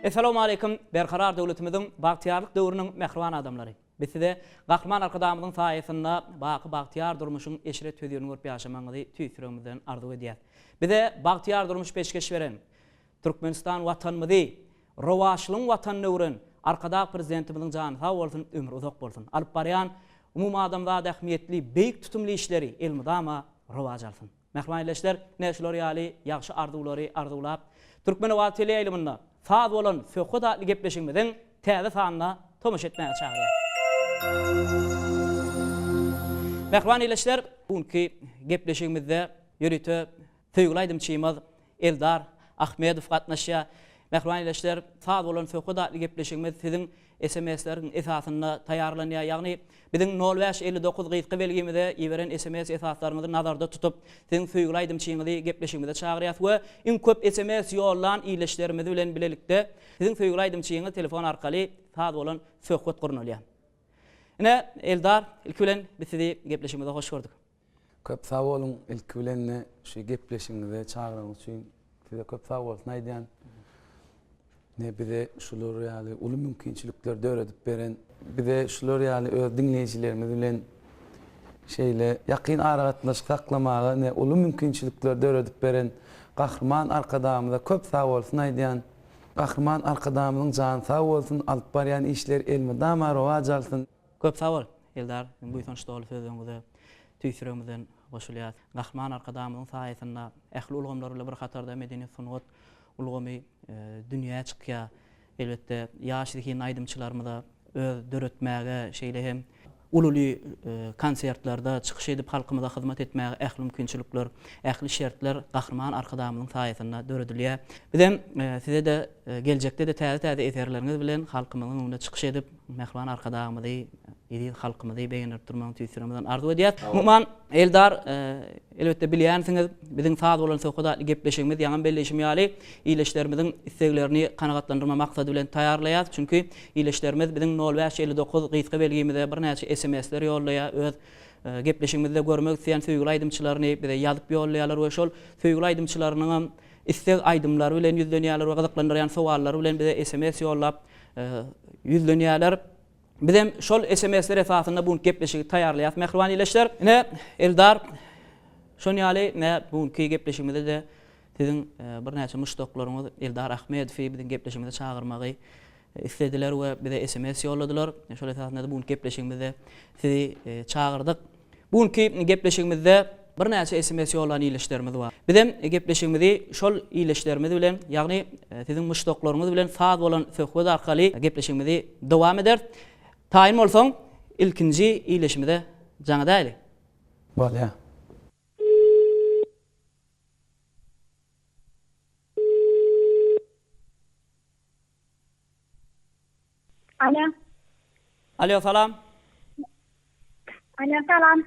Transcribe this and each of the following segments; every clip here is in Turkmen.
Assalamu alaykum. Berqarar döwletimizin bagtiyarlyk döwrüniň mehriban adamlary. Bizde gahryman arkadaşymyzyň saýasynda bagtyar durmuşyň eşire tödýürini görüp ýaşamagyny tüýsüremizden arzu edýär. Bize bagtyar durmuş peşkeş beren Türkmenistan watanymyzy, rowaşlyň watanyny öwren arkada prezidentimiziň jany sag bolsun, ömrü uzak bolsun. Alyp barýan umum adamzada ähmiýetli beýik tutumly işleri elmydama rowaj alsyn. Mehriban eleşler, näşler ýaly ýagşy arzuwlary arzulap Türkmen Wagt teleýiliminde faz bolan söhbet adly gepleşigimiziň täze sanyna tomuş etmäge çagyrýar. Mehriban eleşler, bugünkü gepleşigimizde ýörüte Söýgüli aýdymçymyz Eldar Ahmedow gatnaşýar. Mehriban eleşler, faz bolan söhbet adly gepleşigimiz siziň SMS-leriň esasyna taýarlanýar. Ýagny biziň 0559 gyzky belgimizde ýiberen SMS esaslaryny nazarda tutup, siziň söýgüli aýdymçyňyzy gepleşigimizde çagyrýar we iň köp SMS ýollan iýleşlerimiz bilen bilelikde siziň söýgüli aýdymçyňyzy telefon arkaly faz bolan söhbet gurulýar. Ine Eldar, ilk bilen biz sizi gepleşigimizde hoş gördük. Köp sag bolun ilk bilen şu gepleşigimizde çagyrýan üçin size köp sag bolsun aýdýan. Ne bize şular ýaly uly mümkinçilikler döredip beren, bize şular ýaly öz dinleýijilerimiz bilen şeýle ýakyn aragatnaşyk saklamaga ne uly mümkinçilikler döredip beren gahryman arkadaşymyza köp sag bolsun aýdýan. Gahryman arkadaşymyzyň jany sag bolsun, alyp barýan işler elmydama rowaj alsyn. Köp sag bol Eldar, bu ýa-da sözüňizde tüýsüremizden goşulýar. Gahryman arkadaşymyzyň saýasynda ähli ulgamlar bilen bir hatarda medeni sunugat ulgamy dünýä çykýar. Elbetde ýaşlyk aýdymçylarymyza öz döretmäge şeýle hem ululy konsertlarda çykyş edip halkymyza hyzmat etmäge ähli mümkinçilikler, ähli şertler gahryman arkadaşymyzyň saýasynda döredilýär. Bizem size de geljekde de täze eserleriniz bilen halkymyzyň öňünde çykyş edip mehriban arkadaşymyzy, ýedi halkymyzy beýenip durmagyny tüýsüremizden arzu edýär. Muman Eldar, elbetde bilýänsiňiz, biziň faz bolan söhbet adly gepleşigimiz ýaňam belleşim ýaly iýleşlerimiziň isteklerini kanagatlandyrma maksady bilen taýarlaýar. Çünki iýleşlerimiz biziň 0559 gyzky belgimizde bir näçe SMS-ler ýollaýar, öz gepleşigimizde görmek isleýän söýgüli aýdymçylaryny bize ýazyp ýollaýarlar we şol söýgüli aýdymçylarynyň istek aýdymlary bilen ýüzlenýärler we gyzyklandyrýan sowallary bilen bize SMS ýollap ýüzlenýärler. Bizem şol SMS-ler esasında bu gepleşigi taýarlaýar. Mehriban eleşler, ine Eldar şol ýaly ne bu gepleşigimizde de siziň bir näçe müştaklaryňyz Eldar Ahmedow biziň gepleşigimizde çagyrmagy istediler we bize SMS ýolladylar. Şol esasında bu gepleşigimizde sizi çagyrdyk. Bu gepleşigimizde bir näçe SMS ýollan iýleşlerimiz bar. Bizem gepleşigimizi şol iýleşlerimiz bilen, ýagny siziň müştaklaryňyz bilen faz bolan söhbet arkaly gepleşigimizi dowam eder. Taýin bolsaň, ilkinji iýleşimizde jaňa däli. Bolýar. Alo. Alo, salam. Alo, salam.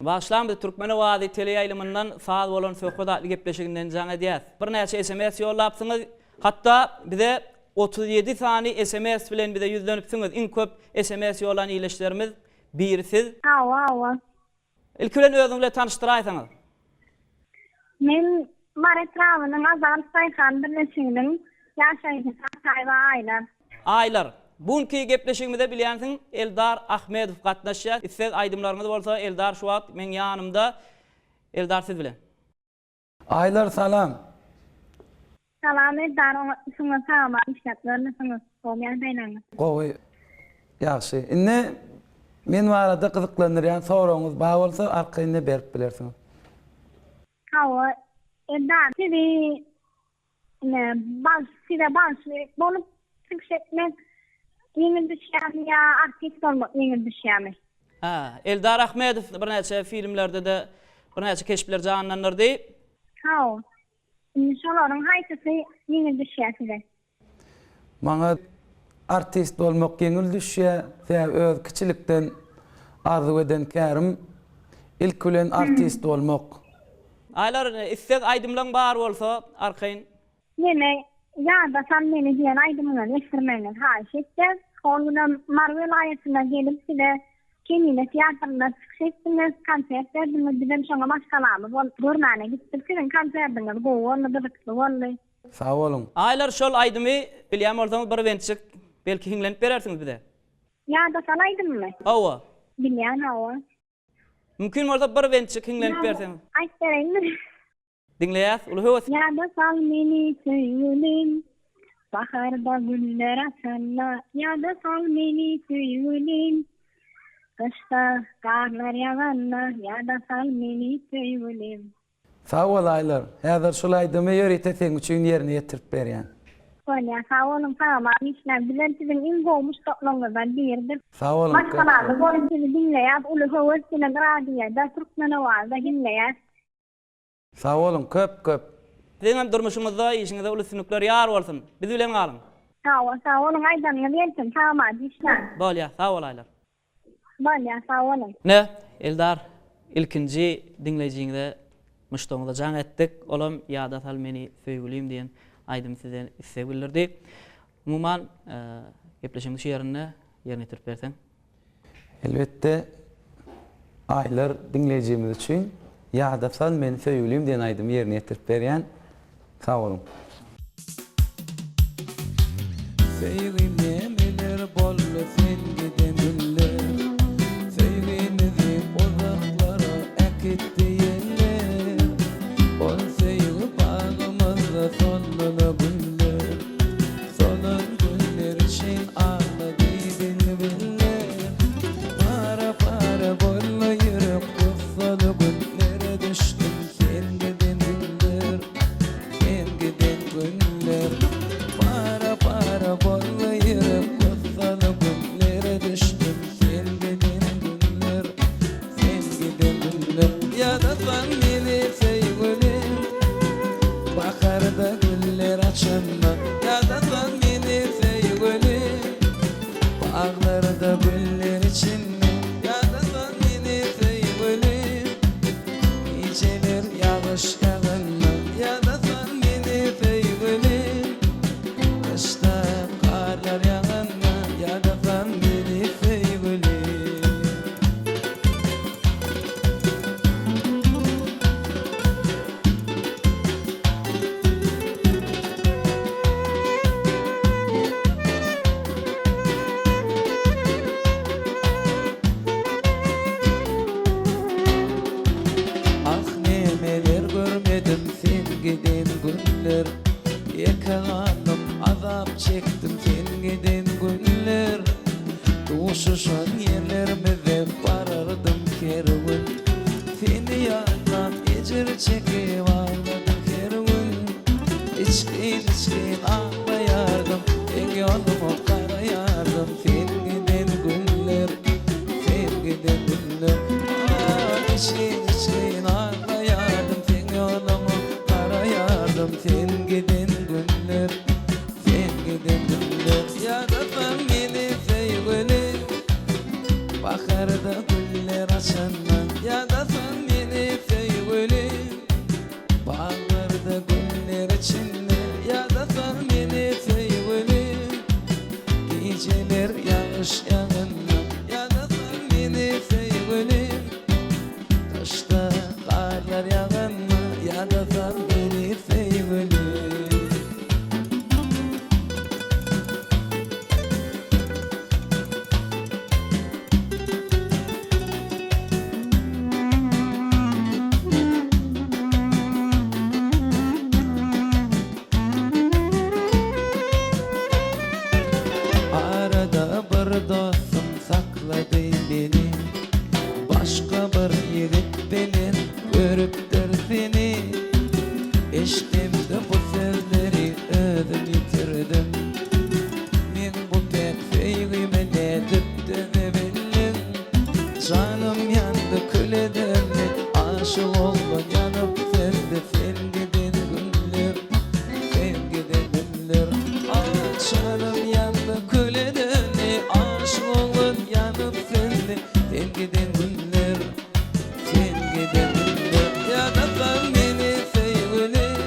Başlan biz Türkmen Wagt teleýiliminden faz bolan söhbet adly gepleşiginden jaňa edýär. Bir näçe SMS ýollapsyňyz, hatda bize 37 sany SMS bilen bize ýüzlenipsiňiz. Iň köp SMS ýollan iýleşlerimiz birisiz. Hawa. Ilk bilen özüňiz bilen tanışdyraýsaňyz. Men Maretrawanyň Azal Saýhan birleşiginiň ýaşaýdy saýba aýlar. Aýlar. Bugünkü gepleşigimizde bilýänsiň Eldar Ahmedow gatnaşýar. Siz aýdymlaryňyz bolsa Eldar şu wagt men ýanymda. Eldar siz bilen. Aýlar salam. Salam Eldar, şuňa salam işletlerini şuňa bolýan beýleňiz. Gowy. Ýaxşy. Inne men barada gyzyklandyrýan soragyňyz bar bolsa arkaýynda berip bilersiňiz. Hawa, Eldar, sizi bolup çykşetmek ýeňil düşýärmi ýa artist bolmak ýeňil düşýärmi? Eldar Ahmedow bir näçe filmlerde de bir näçe keşpler janlanyrdy. Hawa. Şolaryň haýsysy ýeňil düşýär? Maňa artist bolmak ýeňil düşýär, sebäp öz kiçilikden arzu eden kärim ilk bilen artist bolmak. Aýlar istek aýdymlaryň bar bolsa arkaýyn. Yine ýa-da sen meni diýen aýdymlaryň esirmegini haýyş etdiň. Onda Marvel aýatyna gelip size Kenine teatrda çykyş etdiňiz, konsert berdiňiz, bizem şoňa başgalamy bol görmäne gitdik, siziň konsertiňiz gowy, onda da boldy. Sağ olun. Aylar şol aydymy bilýän bolsaňyz bir wençik belki hiňlenip berersiňiz bize. Ýa-da salaýdymmy? Hawa. Bilýän hawa. Mümkin bolsa bir wençik hiňlenip berseňiz. Aýt bereyinmi? Dinleýäs, uly höwes. Ýa-da sal meni söýülim, baharda güller açanlar. Ýa-da sal meni söýülim, kışda karlar ýaganlar. Ýa-da sal meni söýülim. Sağ ol Aylar. Häzir şulaydymy ýörite seň üçin ýerine ýetirip berýän. Sonya sağ olun tamam işler bilen sizin in gomuş toplanadan birdir. Sağ olun. Başkalarını böyle sizi dinleyen ulu höwes bilen radyoda Türkmene var da dinleyen. Sağ olun köp. Sizin durmuşyňyzda işiňizde uly sünükler ýar bolsun. Biz bilen galyň. Sağ olun aydan versin tamam işler. Bolýa, sag ol Aylar. Bolýa sağ olun. Ne? Eldar ilkinji dinleyijiňizde muştoňyza jaň etdik. Olam ýa-da sal meni söýgülim diýen aydym sizden isse bildirdi. Umuman gepleşimiz ýerine ýetirip berseň. Elbette Aylar dinleyicimiz için ýa-da sal meni söýgülim diýen aydym ýerine ýetirip berýän. Sağ olun. Söýgülim nemeler bolly sen giden güller. Söýgümizi uzaklara äkitdi ýerler. Ol söýgü bagymyzda sonlana güller. Solan güller için ağladı dilbiller. Para bolly ýürek gussaly güllere düşdüm sen giden güller. Sen giden güller. Para bolly ýürek gussaly güllere düşdüm sen giden güller. Sen giden güller. Ýa-da sal meni söýgülim, baharda güller açanlar. Ýa-da sal meni söýgülim, bağlarda güller içinde. Ýa-da sal meni söýgülim, geceler ýağış ýaganlar. Ýa-da sal meni söýgülim, kışda karlar ýaganlar. Ýa-da sal meni söýgülim. Ah nemeler görmedim sen giden günler. Yekalanım azap çektim sen giden günler. Duşuşan yerlerimize barardım kervin. Seni yandan ecir çekip ağladım kervin. İçkin ağlayardım, en yolumu karayardım. Sen giden günler, sen giden günler. İçkin ağlayardım, sen yolumu karayardım. Sen giden günler, sen giden günler. Ýa-da sal meni söýgülim, baharda güller açanlar. Ýa-da sal meni söýgülim, bağlarda güller içinde. Ýa-da sal meni söýgülim, geceler ýağış ýaganlar. Ýa-da sal meni söýgülim, kışda karlar ýaganlar. Ýa-da sal meni söýgülim. Arada bir dostum sakladı beni, başka bir ýigit bilen görüpdir seni. Eşdimdi bu sözleri özüm yitirdim. Men bu pek söýgüme nädipdi bildim. Canım yandı küledimdi, aşyk oldum yanıp söndü sen giden günler. Sen giden günler. Canım yandı küledimdi, aşyk oldum yanıp söndü sen giden günler. Sen giden günler. Ýa-da sal meni söýgülim,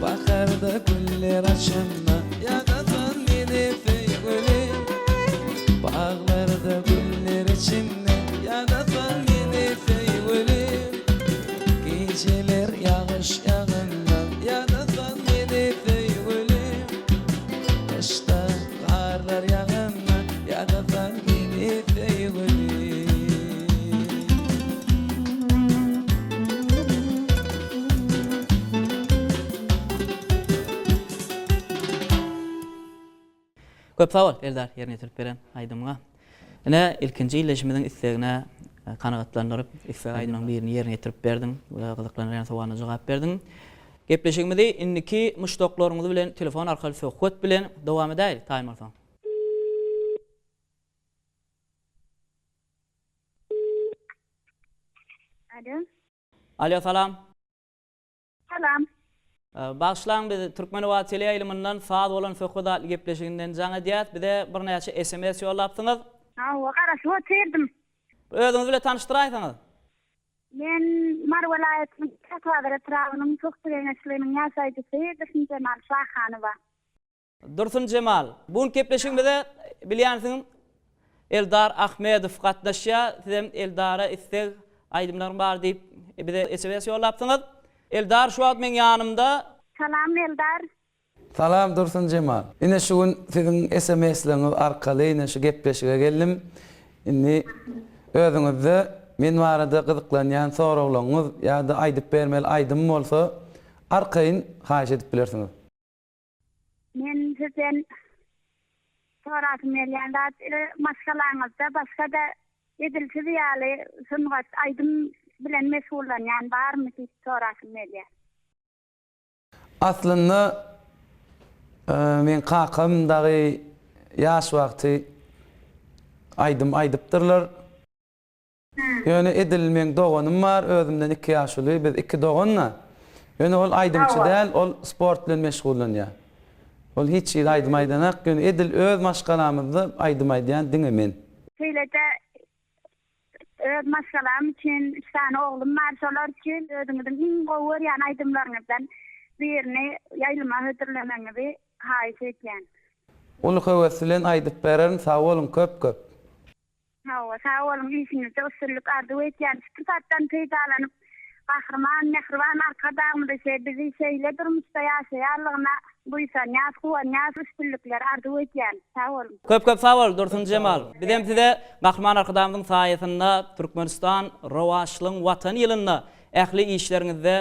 baharda güller açanlar. Ýa-da sal meni söýgülim, bağlarda güller içinde. Ýa-da sal meni söýgülim, Köp sağ ol Eldar yerine getirip beren aydymyňa. Ine ilkinji illeşmeden istegine kanagatlandyryp istek aydymyň birini yerine getirip berdiň we gyzyklanýan sowalyna jogap berdiň. Gepleşigimizde indiki muşdoklaryňyzy bilen telefon arkaly söhbet bilen dowam edäýil. Taýym alsaň. Alo. Alo, salam. Salam. Başlaň biz Türkmen we tele ýylymyndan saat bolan söhbet gepleşiginden jaňa diýät. Bize bir näçe SMS ýollapsyňyz. Ha, garaşy oturdım. Özüňizi bilen tanıştyraýsaňyz. Men Mar welaýatynyň Kakadara trawynyň çok dirençliliğinin ýaşaýjysy Dursun Cemal Şahanowa. Dursun Cemal. Bugün gepleşigimizde bilýänsiň Eldar Ahmedow gatnaşýar. Sizem Eldara istek aydymlaryň bar diýip bize SMS ýollapsyňyz. Eldar şu wagt men ýanymda. Salam Eldar. Salam Dursun Cemal. Ine şu gün sizin SMS-leriňiz arkaly ine şu gepleşige geldim. Inni özüňizde men barada gyzyklanýan soraglaryňyz ýa-da aýdyp bermeli aýdym bolsa arkaýyn haýyş edip bilersiňiz. Men sizden soratym ýa-da maskalaňyzda başga da edilsi ýaly sungat aýdym bilen mesullanýan barmy diýip soratym ýa. Aslında men kakam-dagy ýaş wagty aýdypdyrlar. Ýöne edilmeň doganym bar, özümden 2 ýaşly, biz 2 doganna. Ýöne ol aýdymçy däl, ol sport bilen meşgullanýar. Ol hiç ýyl aýdymaýdanak, ýöne edil öz maşgalamyzdy aýdymaýdýan diňe men. Şeýle-de öz maşgalam üçin 3 tane oglum bar, şolar üçin özüňiziň iň gowy ýa aýdymlaryňyzdan birini ýaýlyma hödürlemeňizi haýyş etýän. Ol höweslen aýdyp bererin, sag bolun köp. Hawa, sag bolun, işiňizde usullyk arzuw etýän. Sıfatdan peýdalanyp, gahrman, mehriban arkadagymyda bizi şeýle durmuşda ýaşaýarlygyna buýsan, ýaş üstünlikler arzuw etýän. Sag bolun. Köp sag bol Dursun Cemal. Bizem size Gahman arkadamyň saýasynda Türkmenistan rowaşlygyň watan ýylynda ähli işleriňizde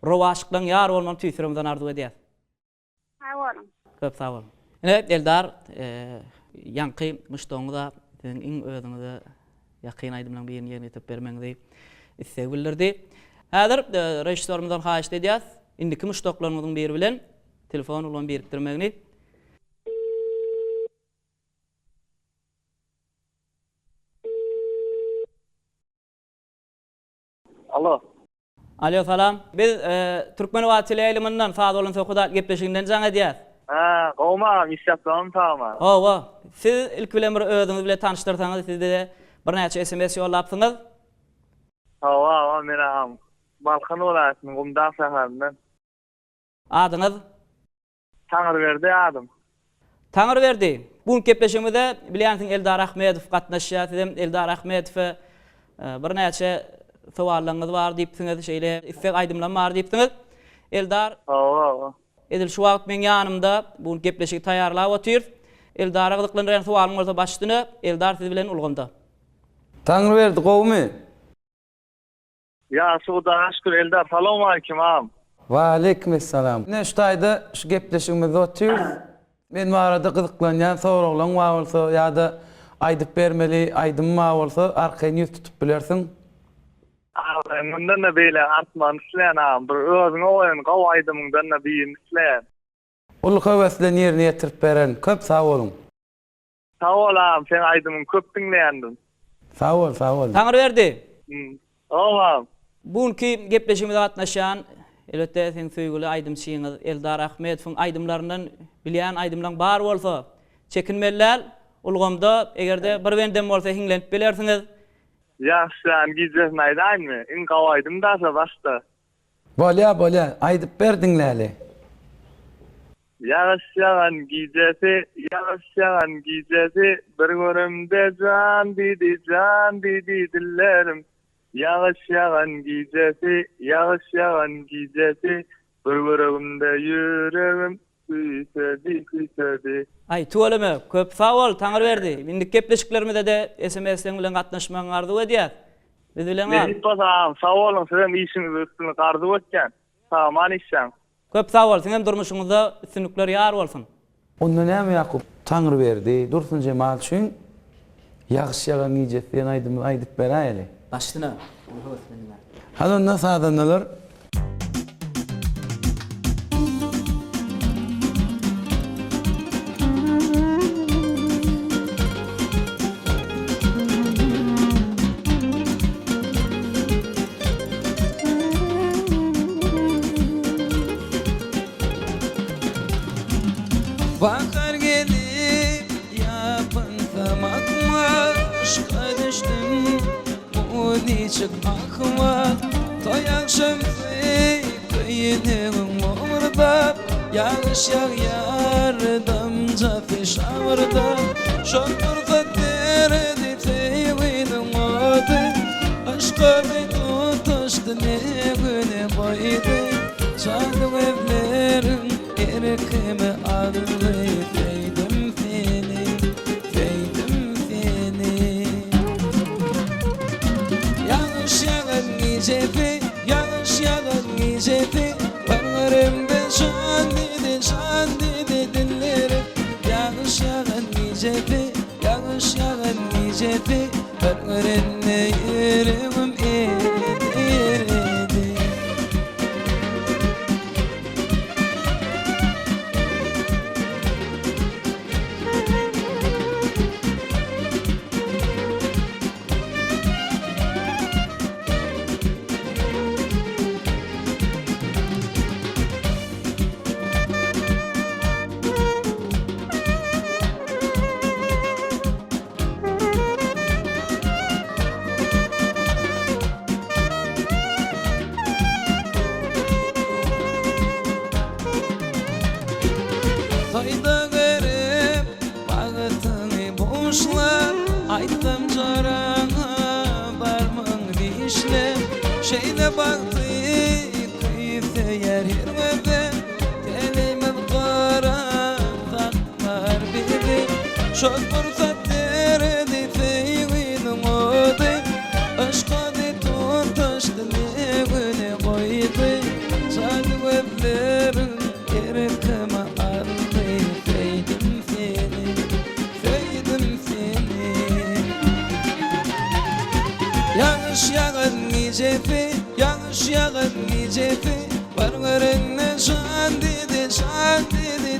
rowaşlygyň ýar bolmagy tüýsürimizden arzuw edýär. Sag bolun. Köp sag bol. Ine Eldar ýanky muşdoňyza iň özüňize ýakyn aýdymlaryň birini ýerine ýetip bermeňizi istek bildirdi. Häzir rejissorumyzdan haýyş edýäs. Indiki muşdoklaryňyzyň biri bilen telefon bilen birikdirmegini. Alo, salam. Biz Türkmen we tele ýylymyndan saat bolan söhbet gepleşiginden jaňa edýäs. Gowma, misýapsam tamam. Owa, siz ilk bilen bir özüňizi bilen tanıştyrsaňyz, sizde bir näçe SMS ýollapsyňyz. Hawa, men Balkan welaýatynyň Gumda şäherininden. Adyňyz? Taňyrberdi adym. Taňyrberdi. Bugün gepleşigimizde bilýänsiň Eldar Ahmedow gatnaşýar. Sizem Eldar Ahmedow bir näçe sowallaryňyz bar diýipsiňiz, şeýle istek aýdymlar bar diýipsiňiz. Eldar, Hawa. edil şu wagt men ýanymda bugün gepleşigi taýýarlap otyr. Eldara gyzyklanýan sowalyň bolsa başlyny, Eldar siz bilen ulgamda. Taňyrberdi gowmy? Ya Suda şükür Eldar, salam aleykum am. Wa aleykumussalam. Ne şu taýda şu gepleşigimiz otyr. Men barada gyzyklanýan soraglaryň bar bolsa ýa-da aýdyp bermeli aýdym bar bolsa arkaýyn ýüz tutup bilersiň. Mundan da beýle artman isleýän am. Bir özüň oýan gaw aýdymyňdan da biýin isleýän. Ol höweslen ýerine ýetirip beren, köp sag bolun. Sag ol am, sen aýdymyň köp diňleýändim. Sag bol. Taňyrberdi. Owa. Bugünkü gepleşigimizde gatnaşan elbetde sen söýgüli aýdymçyňyz Eldar Ahmedowyň aýdymlaryndan bilýän aýdymlaryň bar bolsa çekinmeliler. Ulgamda egerde bir wendem bolsa hiňlenip bilersiňiz. Ýaşlan giýjek naýdaýmy? Iň gaw aýdym da başda. Bolýa, aýdyp berdiňläli. Ýaşlan giýjesi, bir görümde jan didi dillerim. Ýaşlan giýjesi, bir görümde ýüregim küýsedi. Ay tuoleme köp sag bol Taňyrberdi. Indik gepleşiklerimizde de SMS-den bilen gatnaşmagyň arzuw edýär. Biz bilen bar. Hiç basam, sag bolun, sizem işiňiz üstüne arzuw etken. Tamam işem. Köp sag bol, senem durmuşyňyzda üstünlikler ýar bolsun. Onda näme Yakup? Tanrı berdi. Dursun Cemal üçin ýagşy ýagan giýjek diýen aýdymy aýdyp beräýeli. Başlyna. Hal onda sadanlar Bakar gelip yapın tamakma aşka düştüm Uni çık akma Toyak şemsi kıyınım orada Yağış yardımca fişavırda Şokurda derdi teyvinim odu Aşka bir tutuştu ne güne boydu Canım evlerim erkeme ağrı Feydim seni, feydim seni Yanlış yalan gecefi, yanlış yalan gecefi Varlarımda şan dedi dinlerim Yanlış yalan gecefi, yanlış yalan gecefi Varlarımda yerimim eridi Toyda görüp bağıtını boşlar Aytdım carana barmın dişle Şeyde baktı kıyıfte yer hirmede Telemin kara taklar biri Çok fırsat derdi teyvinin odu Aşka de tutuştu ne güne koydu Sadı evlerin erkeme Feydim seni, feydim seni Yanlış yalan gecefi, yanlış yalan gecefi Varlarına şan dedi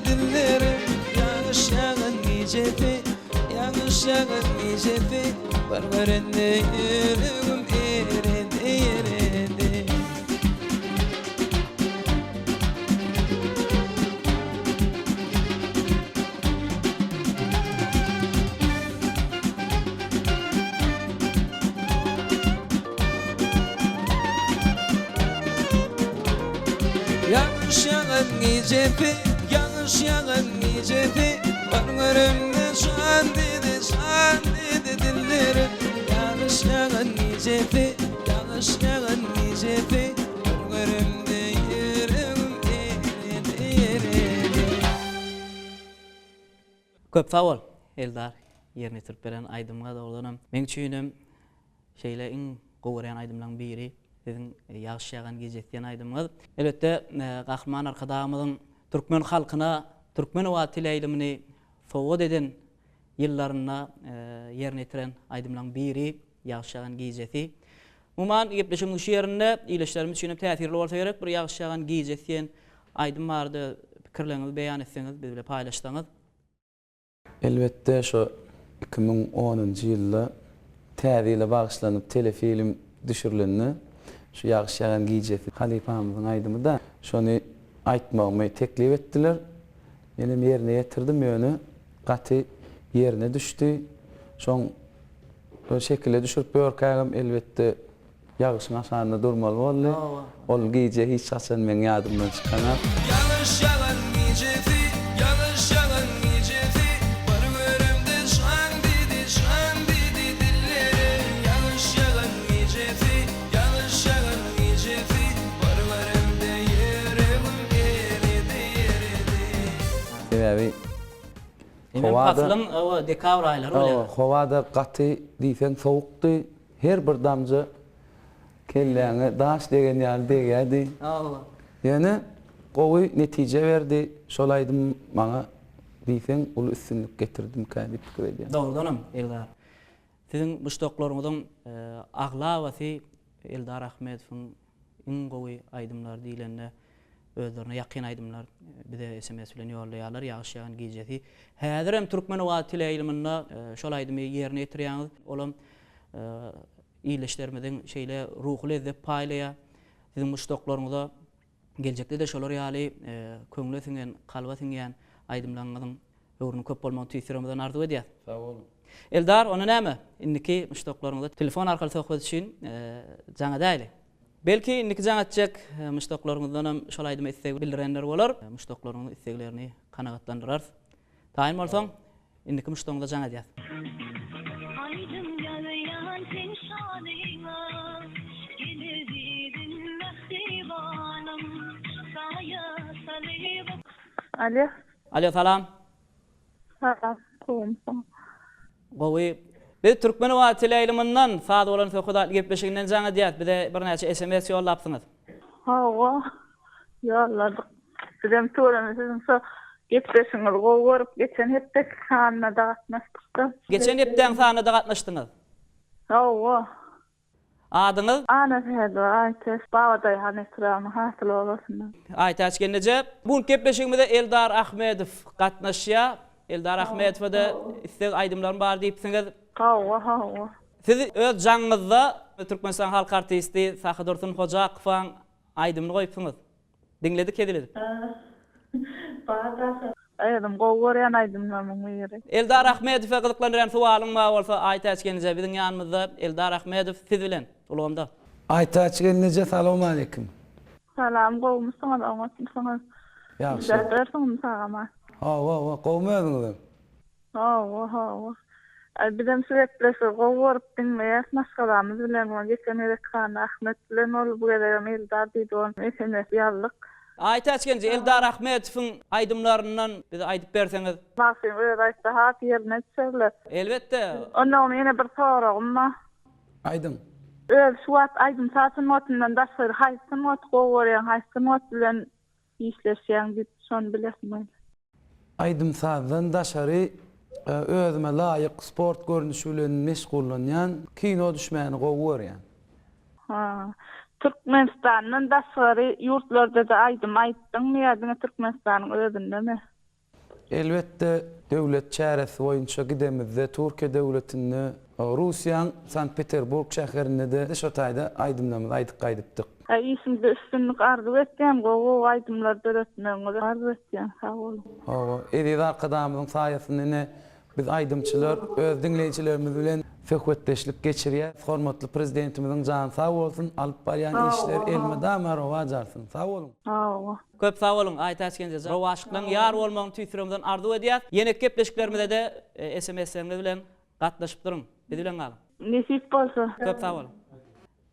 dillerim Yanlış yalan gecefi, yanlış yalan gecefi Varlarına yerim eridi Yanlış yalan gecefi, yanlış yalan gecefi Varlarımda şan dedi dillerim Yanlış yalan gecefi, yanlış yalan gecefi Varlarımda yerim eridi Köp sağ ol Eldar. Yerine türp beren aydımga doğrulanam. Men üçinem şeýle iň gowrayan aydymlaryň biri sizin ýagşy ýagan gejek diýen aydymyz. Elbetde Gahman arkadamyzyň türkmen halkyna türkmen wagt tileýlimini sowgat eden ýyllaryna ýerine ýetiren aydymlaryň biri ýagşy ýagan gejeki. Umman gepleşiň şu ýerinde ileşlerimiz üçin täsirli bolsa gerek bir ýagşy ýagan gejek diýen aydym bardy. Pikirlerinizi beýan etseňiz bizle paýlaşsaňyz. elbette şu 2010-njy ýylda täze bagyşlanyp telefilm düşürileni şu ýagşy ýagan gejek Halipamyzyň aydymy da şonu aýtmagymy teklip etdiler. Menem ýerine ýetirdim ýöne gaty ýerine düşdi. Şoň o şekilde düşürüp börkägim elbette ýagşyň aşagyna durmaly boldy. Ol gejek hiç çaçan men ýadymdan çykanap. Yanlış yalan gecefi, yanlış yalan gecefi Varlarımda şan dedi dillerim Yanlış yalan gecefi, yanlış yalan gecefi Varlarımda yerim eridi Sebebi Hemen fasılın o dekabr ayları öyle. Howada gaty diýsen sowukdy. Her bir damja kelläňe daş degen ýaly degädi. Allah. Ýani gowy netije berdi. Şol aýdym maňa diýsen ul üstünlük getirdim kädi pikir edýän. Doğrudanam Eldar. Sizin müştoklarınızın aglavasy Eldar Ahmedowyň iň gowy aýdymlar diýilende özlerine ýakyn aýdymlar bize SMS bilen ýoldaýarlar ýaşaýan gijeti. Häzir hem türkmen wagt tileýiliminde şol aýdymy ýerine ýetirýäňiz. Olam iýleşlermeden şeýle ruhly edip paýlaýa. Sizin müştoklarynızda geljekde de şolar ýaly köňle singen, kalba singen aýdymlaryňyzyň öwrüni köp bolmagy tüýsüremden arzuw edýär. Sag bolun. Eldar, onu näme? Indiki müştoklarymyzda telefon arkaly söhbet üçin jaňa däli. Belki indiki jaňa atjak müştoklarymyzdan hem şol aýdymy istek bildirenler bolar. Müştoklarymyň isteklerini kanagatlandyrar. Taýin bolsaň, indiki müştokda jaňa diýär. Aydın yarayan sen şanına, gelirdin mehribanım, saya salib. Alo. Alo, salam. Salam. Kumsa. Gowy biz türkmen wagt tileýilimden saat bolan söhbet gepleşiginden jaňa diýär. Bize bir näçe SMS ýollapsyňyz. Hawa. Yolladyk. Sizem tölemesiň so gepleşiňiz gowy geçen hepde kanada gatnaşdyk. Geçen hepden sahnada gatnaşdyňyz. Hawa. Adyňyz? Ana heda aytes bawaday hanesram hasyl bolasyn. Aytaç gelnece. Bu gepleşigimizde Eldar Ahmedow gatnaşýar. Eldar Ahmedow da istek aýdymlaryň bar diýipsiňiz. Hawa. Siz öz jaňyňyzda Türkmenistan halk artisti Sahy Dursun Hojakowyň aýdymyny goýupsyňyz. Diňledik ediledik. Baada aýdym gowurýan aýdymlaryň biri. Eldar Ahmedow gyzyklanýan suwalyň bar bolsa aýtaç gelnece biziň ýanymyzda Eldar Ahmedow siz bilen ulgamda. Aytaç gelnece salamu aleykum. Salam gowmuşsyň adamyň. Ýaxşy. Dersiň sagama. Hawa, gowmadyňyz. Hawa. Bizem sürekli gowuryp dinleýär, maşgalamyz bilen geçen Erkan Ahmet bilen ol bu gedem Eldar diýdi. SMS ýazdyk. Aytaç gelnece Eldar Ahmedowyň aýdymlaryndan bize aýdyp berseňiz. Maksim öýde hat ýerine çöle. Elbetde. Ondan ýene bir soragym bar. Aýdym. Suat aýdym saçyn motundan daşary haýsy mot gowurýan, haýsy mot bilen işleşýän diýip şonu bilesmi? Aýdym sazdan daşary özüme laýyk sport görnüşi bilen meşgullanýan kino düşmäni gowurýan. Türkmenistandan daşary ýurtlarda da aýdym ýa-da Türkmenistanyň özündemi? Elbetde döwlet çäresi boýunça gidemizde Türkiýe döwletinde Russiýanyň Sankt-Peterburg şäherinde de şo taýda aýdymlarymyzy aýdyp gaýdypdyk. Isimde üstünlük arzu etdim, gowu aýdymlar döretmeni arzu etdim. Sag bolun. Hawa, edip arkadamyzyň saýasynda biz aýdymçylar öz dinleýijilerimiz bilen söhbetleşlik geçirýär. Hormatly prezidentimiziň jany sag bolsun, alyp barýan işler elme damarowa jarsyn. Sag bolun. Hawa. Köp sag bolun. Aytaç gelnece rowaşyklaryň ýar bolmagyny tüýsüremden arzuw edýär. Ýene gepleşiklerimizde de SMS-lerimiz bilen gatnaşyp duruň. Biz bilen galyň. Nesip bolsa. Köp sag bolun.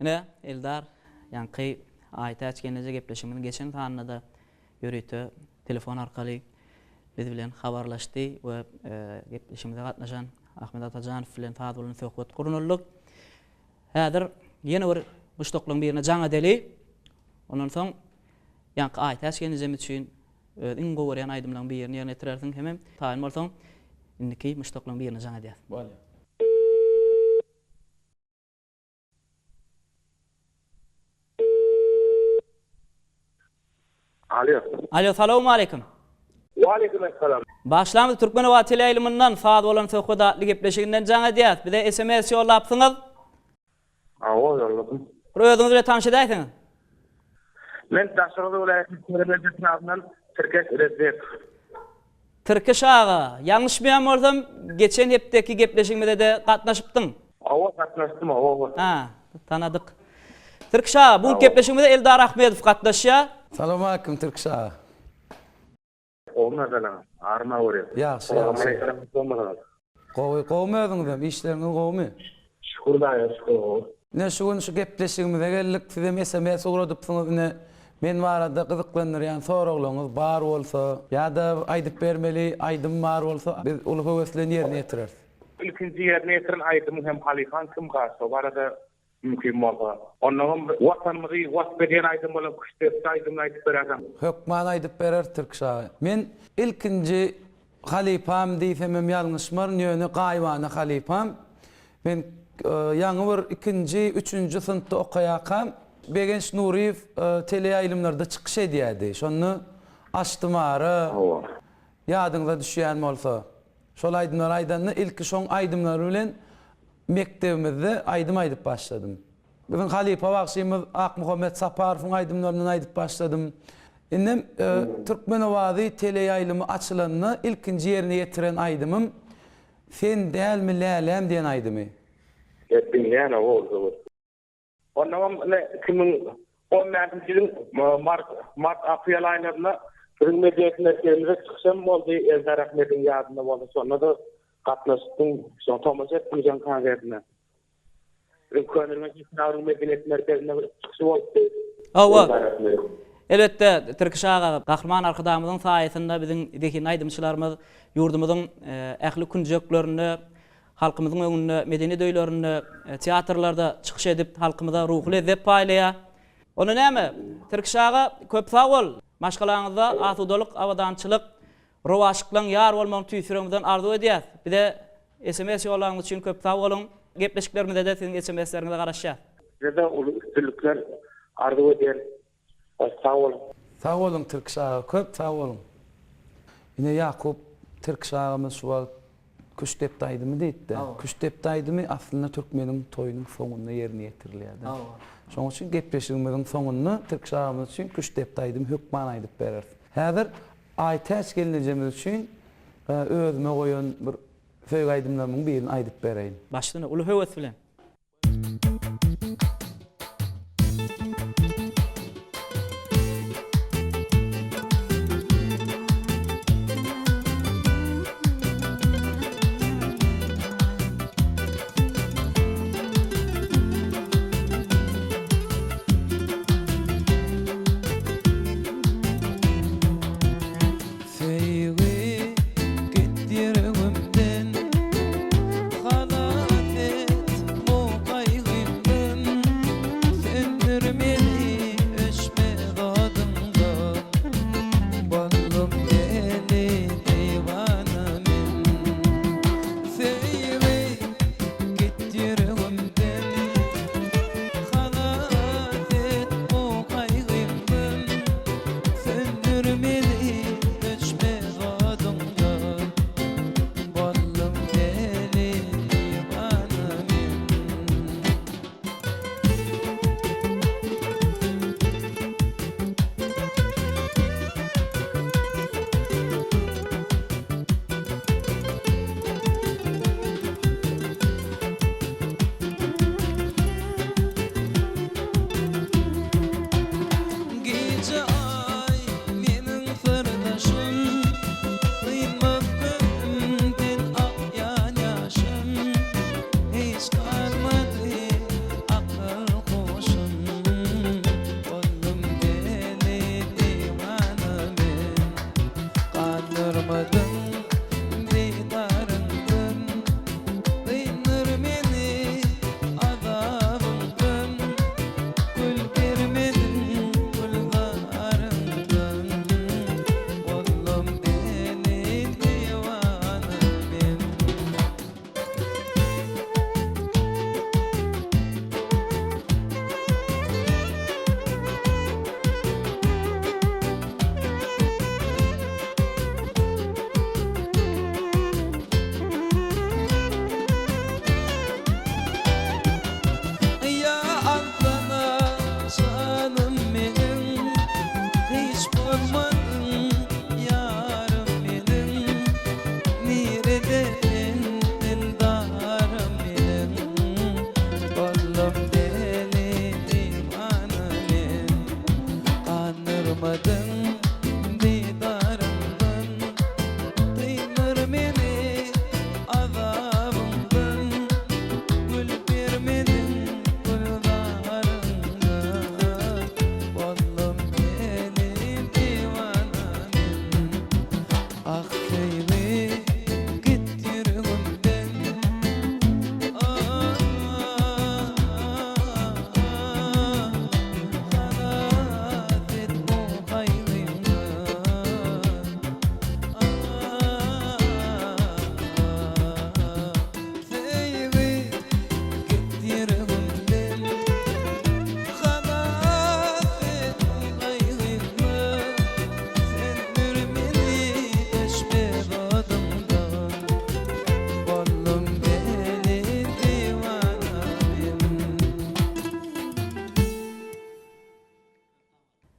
Ine Eldar ýanky Aytaç gelnece gepleşigimiň geçen taýynda ýöretde telefon arkaly biz bilen habarlaşdy we gepleşigimizde gatnaşan Ahmet Atajanow bilen taýdan bolan söhbet gurunuldyk. Häzir ýene bir müştoklaryň birine jaňa deli. Ondan soň ýanky Aytaç gelnejemi üçin iň gowurýan aýdymlaryň birini ýerine ýetirersiň hemem taýyn bolsaň indiki müştoklaryň birine jaňa diýär. Bolýar. Alo, salamu aleykum. Wa aleykum assalam. Başlamyz türkmen wagt tileýilimden saat bolan söhbet gepleşiginden jaňa diýär. Bize SMS ýollapsyňyz. Awa, ýolladym. Özüňiz bilen tanışydaýsyňyz. Men Daşary welaýatynyň Türkiýe Rezerw. Türkiş ağa, ýalňyşmyam bolsam, geçen hepdeki gepleşigimizde de gatnaşypdyň. Awa, gatnaşdym, awa. Ha, tanadyk. Türkiş ağa, bu gepleşigimizde Eldar Ahmedow gatnaşýar. Salamu aleykum Türkiş ağa. Olmadan arma görýär. Ýaxşy. Gowmadyňyz, işleriňiz gowmy? Şükür. Ne şu gepleşigimizde geldik, size SMS uradypsyňyz ne men barada gyzyklanýan soraglaryňyz bar bolsa, ýa-da aýdyp bermeli, aýdym bar bolsa, biz ulu höweslerini ýerine ýetireriz. İlkinji ýerine ýetiren aýdym hem Halihan kim gaýsa barada mümkin bolsa. Ondan watanymyzy wat beren aýdym bolan kuşdep aýdym aýdyp berýär. Hökman aýdyp berer Türkiş ağa. Men ilkinji halipam diýsem ýalňyşmar, ýöne gaýwany halipam. Men ýaňy bir 2-nji, 3-nji synpda okaýakam. Begenç Nuriýew teleýaýlymlarda çykyş edýärdi. Şonu açdym ara. Ýadyňda düşýän bolsa. Şol aýdymlar aýdanny ilki şoň aýdymlar bilen mektebimizde aýdym aýdyp başladym. Bizim halipa wagtymyz Akmuhammed Saparowyň aýdymlaryny aýdyp başladym. Innem Türkmen owazy teleýaýlymy açylanyny ilkinji ýerine ýetiren aýdymym "Sen dälmi lälem" diýen aýdymy. Dinleyen oldu. Ondan ne 2014 yılın Mart April aylarında Türk medyasında kendime çıksam oldu. Eldar Ahmet'in yardımında oldu. Sonra da katlaştım. Sonra Thomas etmeyeceğim kangerine. Ülkelerine gittiğim medeniyet merkezine çıkışı oldu. Elbette Türkiş ağa Kahraman arkadamızın sayesinde bizim dekin aydımçılarımız yurdumuzun ähli kunjeklerini halkımızın önüne, medeni döýlerini teatrlarda çıkış edip halkımıza ruhlu lezzet paýlaýar. Onu näme? Türkiş ağa köp sag bol. Maşgalaňyzda asudalyk, awadançylyk, rowaşyklaň ýar bolmagyny tüýsürüňizden arzu edýäs. Bir de SMS ýolaňyz üçin köp sag bolun. Gepleşiklerimizde de siziň SMS-leriňize garaşýar. Burada ulu üstünlükler arzu edýär. Sag bolun. Sag bolun Türkiş ağa, köp sag bolun. Ine Ýakup Türkiş ağamyz şu kuş dep daýdymy diýdi. Kuş dep daýdymy aslında Türkmeniň toýunyň soňuna ýerine ýetirilýär. Şoň üçin gepleşigimiziň soňuny Türkiş ağamyz üçin kuş dep daýdym hökman aýdyp berer. Häzir aýtaş gelinejimiz üçin özüme goýan bir söýg aýdymlaryň birini aýdyp bereýin. Başlyna uly höwes bilen.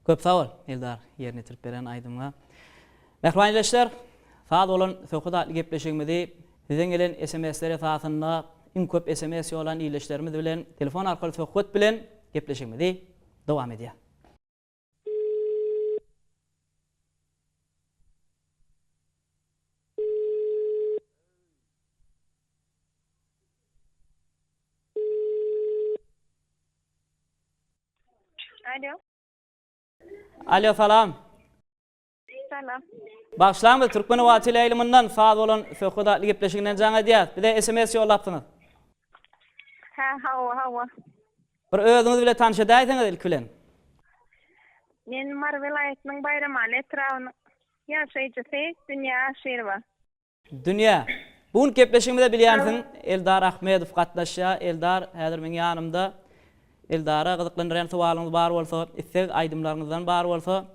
Köp sağ ol Eldar yerini tirip beren aydymga. Mehriban izleşler, saat olan söhbet gepleşigimizi sizden gelen SMS-lere esasında iň köp SMS ýolan iýleşlerimiz bilen telefon arkaly söhbet bilen gepleşigimizi dowam edýär. Alo. Alo, salam. Salam. Başlangıçda Türkmen Watile ýylymyndan saat olan söhbet gepleşiginden jaňa diýär. Bir de SMS ýollapdyňyz. Hawa. Bir özüňiz bilen tanışaýdyňyz ilk bilen. Men Mar vilayatynyň Bayramali etrawyny ýaşaýjysy Dünya Şerwa. Dünya. Bugün gepleşigimizde bilýärsiň Eldar Ahmedow gatnaşýar. Eldar häzir meň ýanymda. Eldara gyzyklandyran suwalyňyz bar bolsa, istek aýdymlaryňyzdan bar bolsa,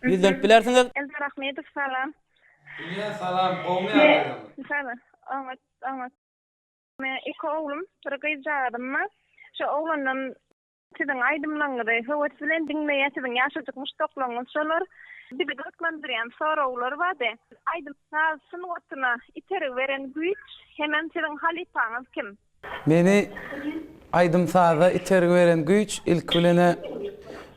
ýüzlenip bilersiňiz. Eldar Ahmedow salam. Dünya salam, gowmy Salam. Ahmet. Men iki oğlum, bir gyzadym. Şu oğlandan sizin aýdymlaryňyzy höwet bilen diňleýär, sizin ýaşadyk muştoklaryňyz şolar. Bir de gyzyklandyran sorawlar bardy. Aýdymlar sınwatna iteri beren güýç, hemen sizin halipaňyz kim? Meni aydym saada iter veren güýç ilk bilene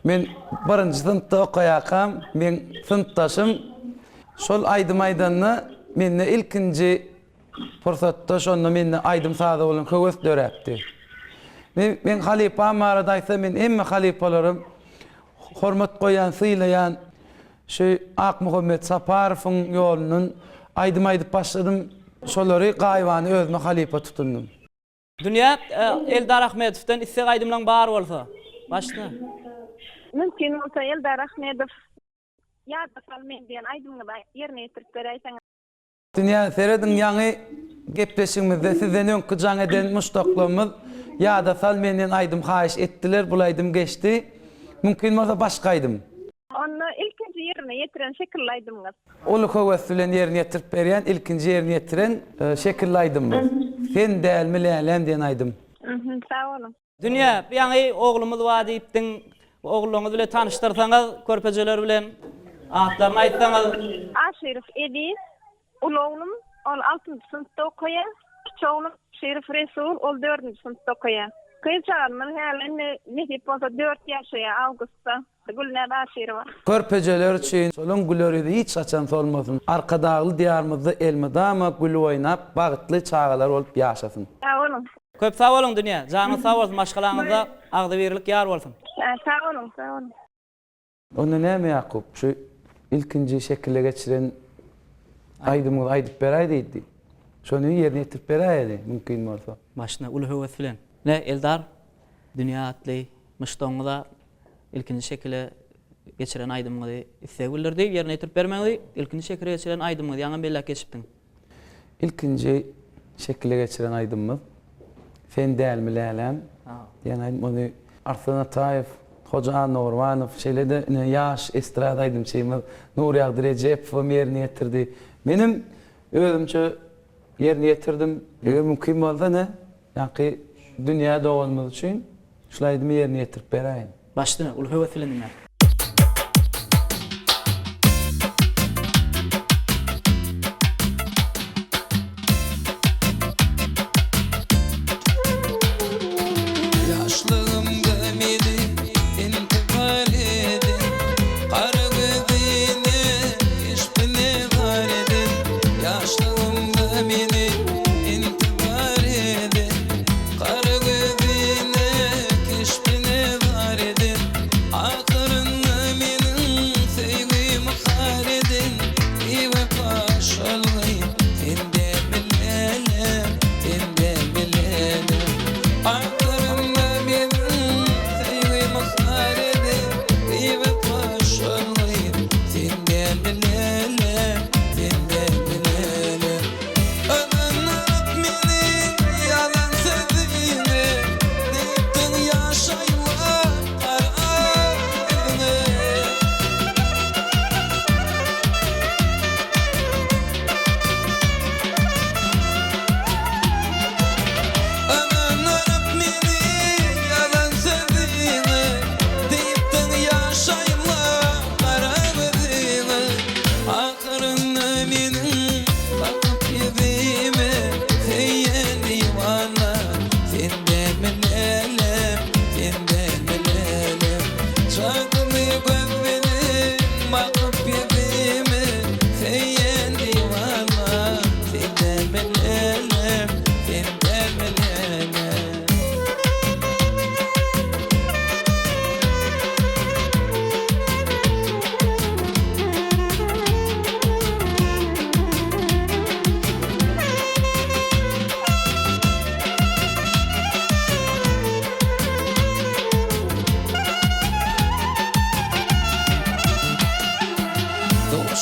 men 1-nji synpda okaýakam, men synpdaşym şol aydym aýdanny menne ilkinji fursatda şonu menne aydym saada bolan höwes döräpdi. Men halipam aradaýsa men emme halipalarym hormat goýan, sylaýan şu Ak Muhammed Saparowyň ýolunun aydym aýdyp başladym. Şolary gaýwany özüme halipa tutundum. Dünya Eldar Ahmedow'dan istek aýdymlaryň bar bolsa, başla. Mümkin bolsa Eldar Ahmedow ýa-da salmen diýen aýdymyny ýerine ýetirip berýäň. Dünya seredin ýaňy gepleşigimizde sizden öňkü jaň eden muştoklarymyz ýa-da salmenden aýdym haýyş etdiler, bul aýdym geçdi. Mümkin bolsa başga aýdym. Onu ilkinji ýerine ýetiren şekilli aýdymyz. Ulu höwes bilen ýerine ýetirip berýän, ilkinji ýerine ýetiren şekilli aýdymyz. Sen dälmi lälem diýen aýdym. Sağ olun. Dünya, ýa-ni oglumyz bar diýipdiň, ogluňyz bilen tanıştyrsaňyz, körpejeler bilen atlaryny aýtsaňyz. Aşerif Edis, ulu oğlum, ol 6-njy sınıfda okuýar. Kiçi oğlum Şerif Resul, ol 4-nji sınıfda okuýar. Kıyçağımın halen nesip olsa 4 ýaşaýa Awgustda. Gülner Aşerova. Körpejeler üçin solun gülleri hiç açan solmasın. Arkadagly diýarymyzda elmedama gül oýnap, bagtly çağalar bolup ýaşasyn. Sağ olun. Köp sağ olun Dünya. Janyňyz sağ bolsun, maşgalaňyzda agdy berlik ýar bolsun. Sağ olun, sağ olun. Onda näme Ýakup? Şu ilkinji şekilde geçiren aýdymyny aýdyp beräýdi diýdi. Şonu ýerine ýetirip beräýdi, mümkin bolsa. Başna uly höwes bilen. Ne Eldar Dünya atly muştoňyza ilkinji şekilde geçiren aýdymyny istek bildirdi, ýerine ýetirip bermeňdi. İlkinji şekilde geçiren aýdymyny ýaňa bellek geçipdiň. İlkinji şekilde geçiren aýdymyz sen dälmi lälem? Ýani onu Arslan Ataýew, Hoca Normanow şeýlede ýaş estrada aýdym şeýme Nuri Agdirejep we ýerine ýetirdi. Menim özümçe ýerine ýetirdim. Eger mümkin bolsa ne? Ýa-ki dünýä dowalmaz üçin şulaydy ýerine ýetirip beräýin. Başla uly höwes bilen dinler. Yaşlığımda meni intihar edin, kara gözüne işbine var edin. Yaşlığımda meni intihar edin, kara gözüne işbine var edin. Akırın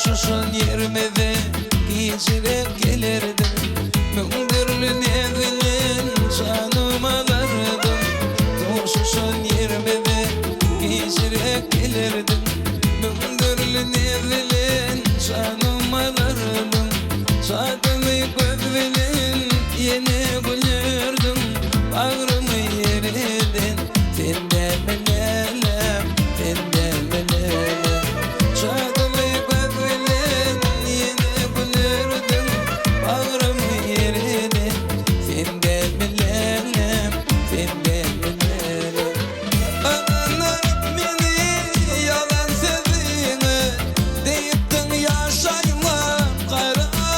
Toşuşun yermede geçirip gelirdim. Mündürlü nevlin canım alırdım. Toşuşun yermede geçirip gelirdim. Mündürlü nevlin canım alırdım. Sadımı gözlülün yeni gülürdüm. Bağrımı yeriden senden bilelim, senden bilelim. Sadımı gözlülün yeni gülürdüm. Bağrımı yeriden senden bilelim, senden bilelim. Anlar beni yalan sevdiğini deyiptin yaşayma karadığını.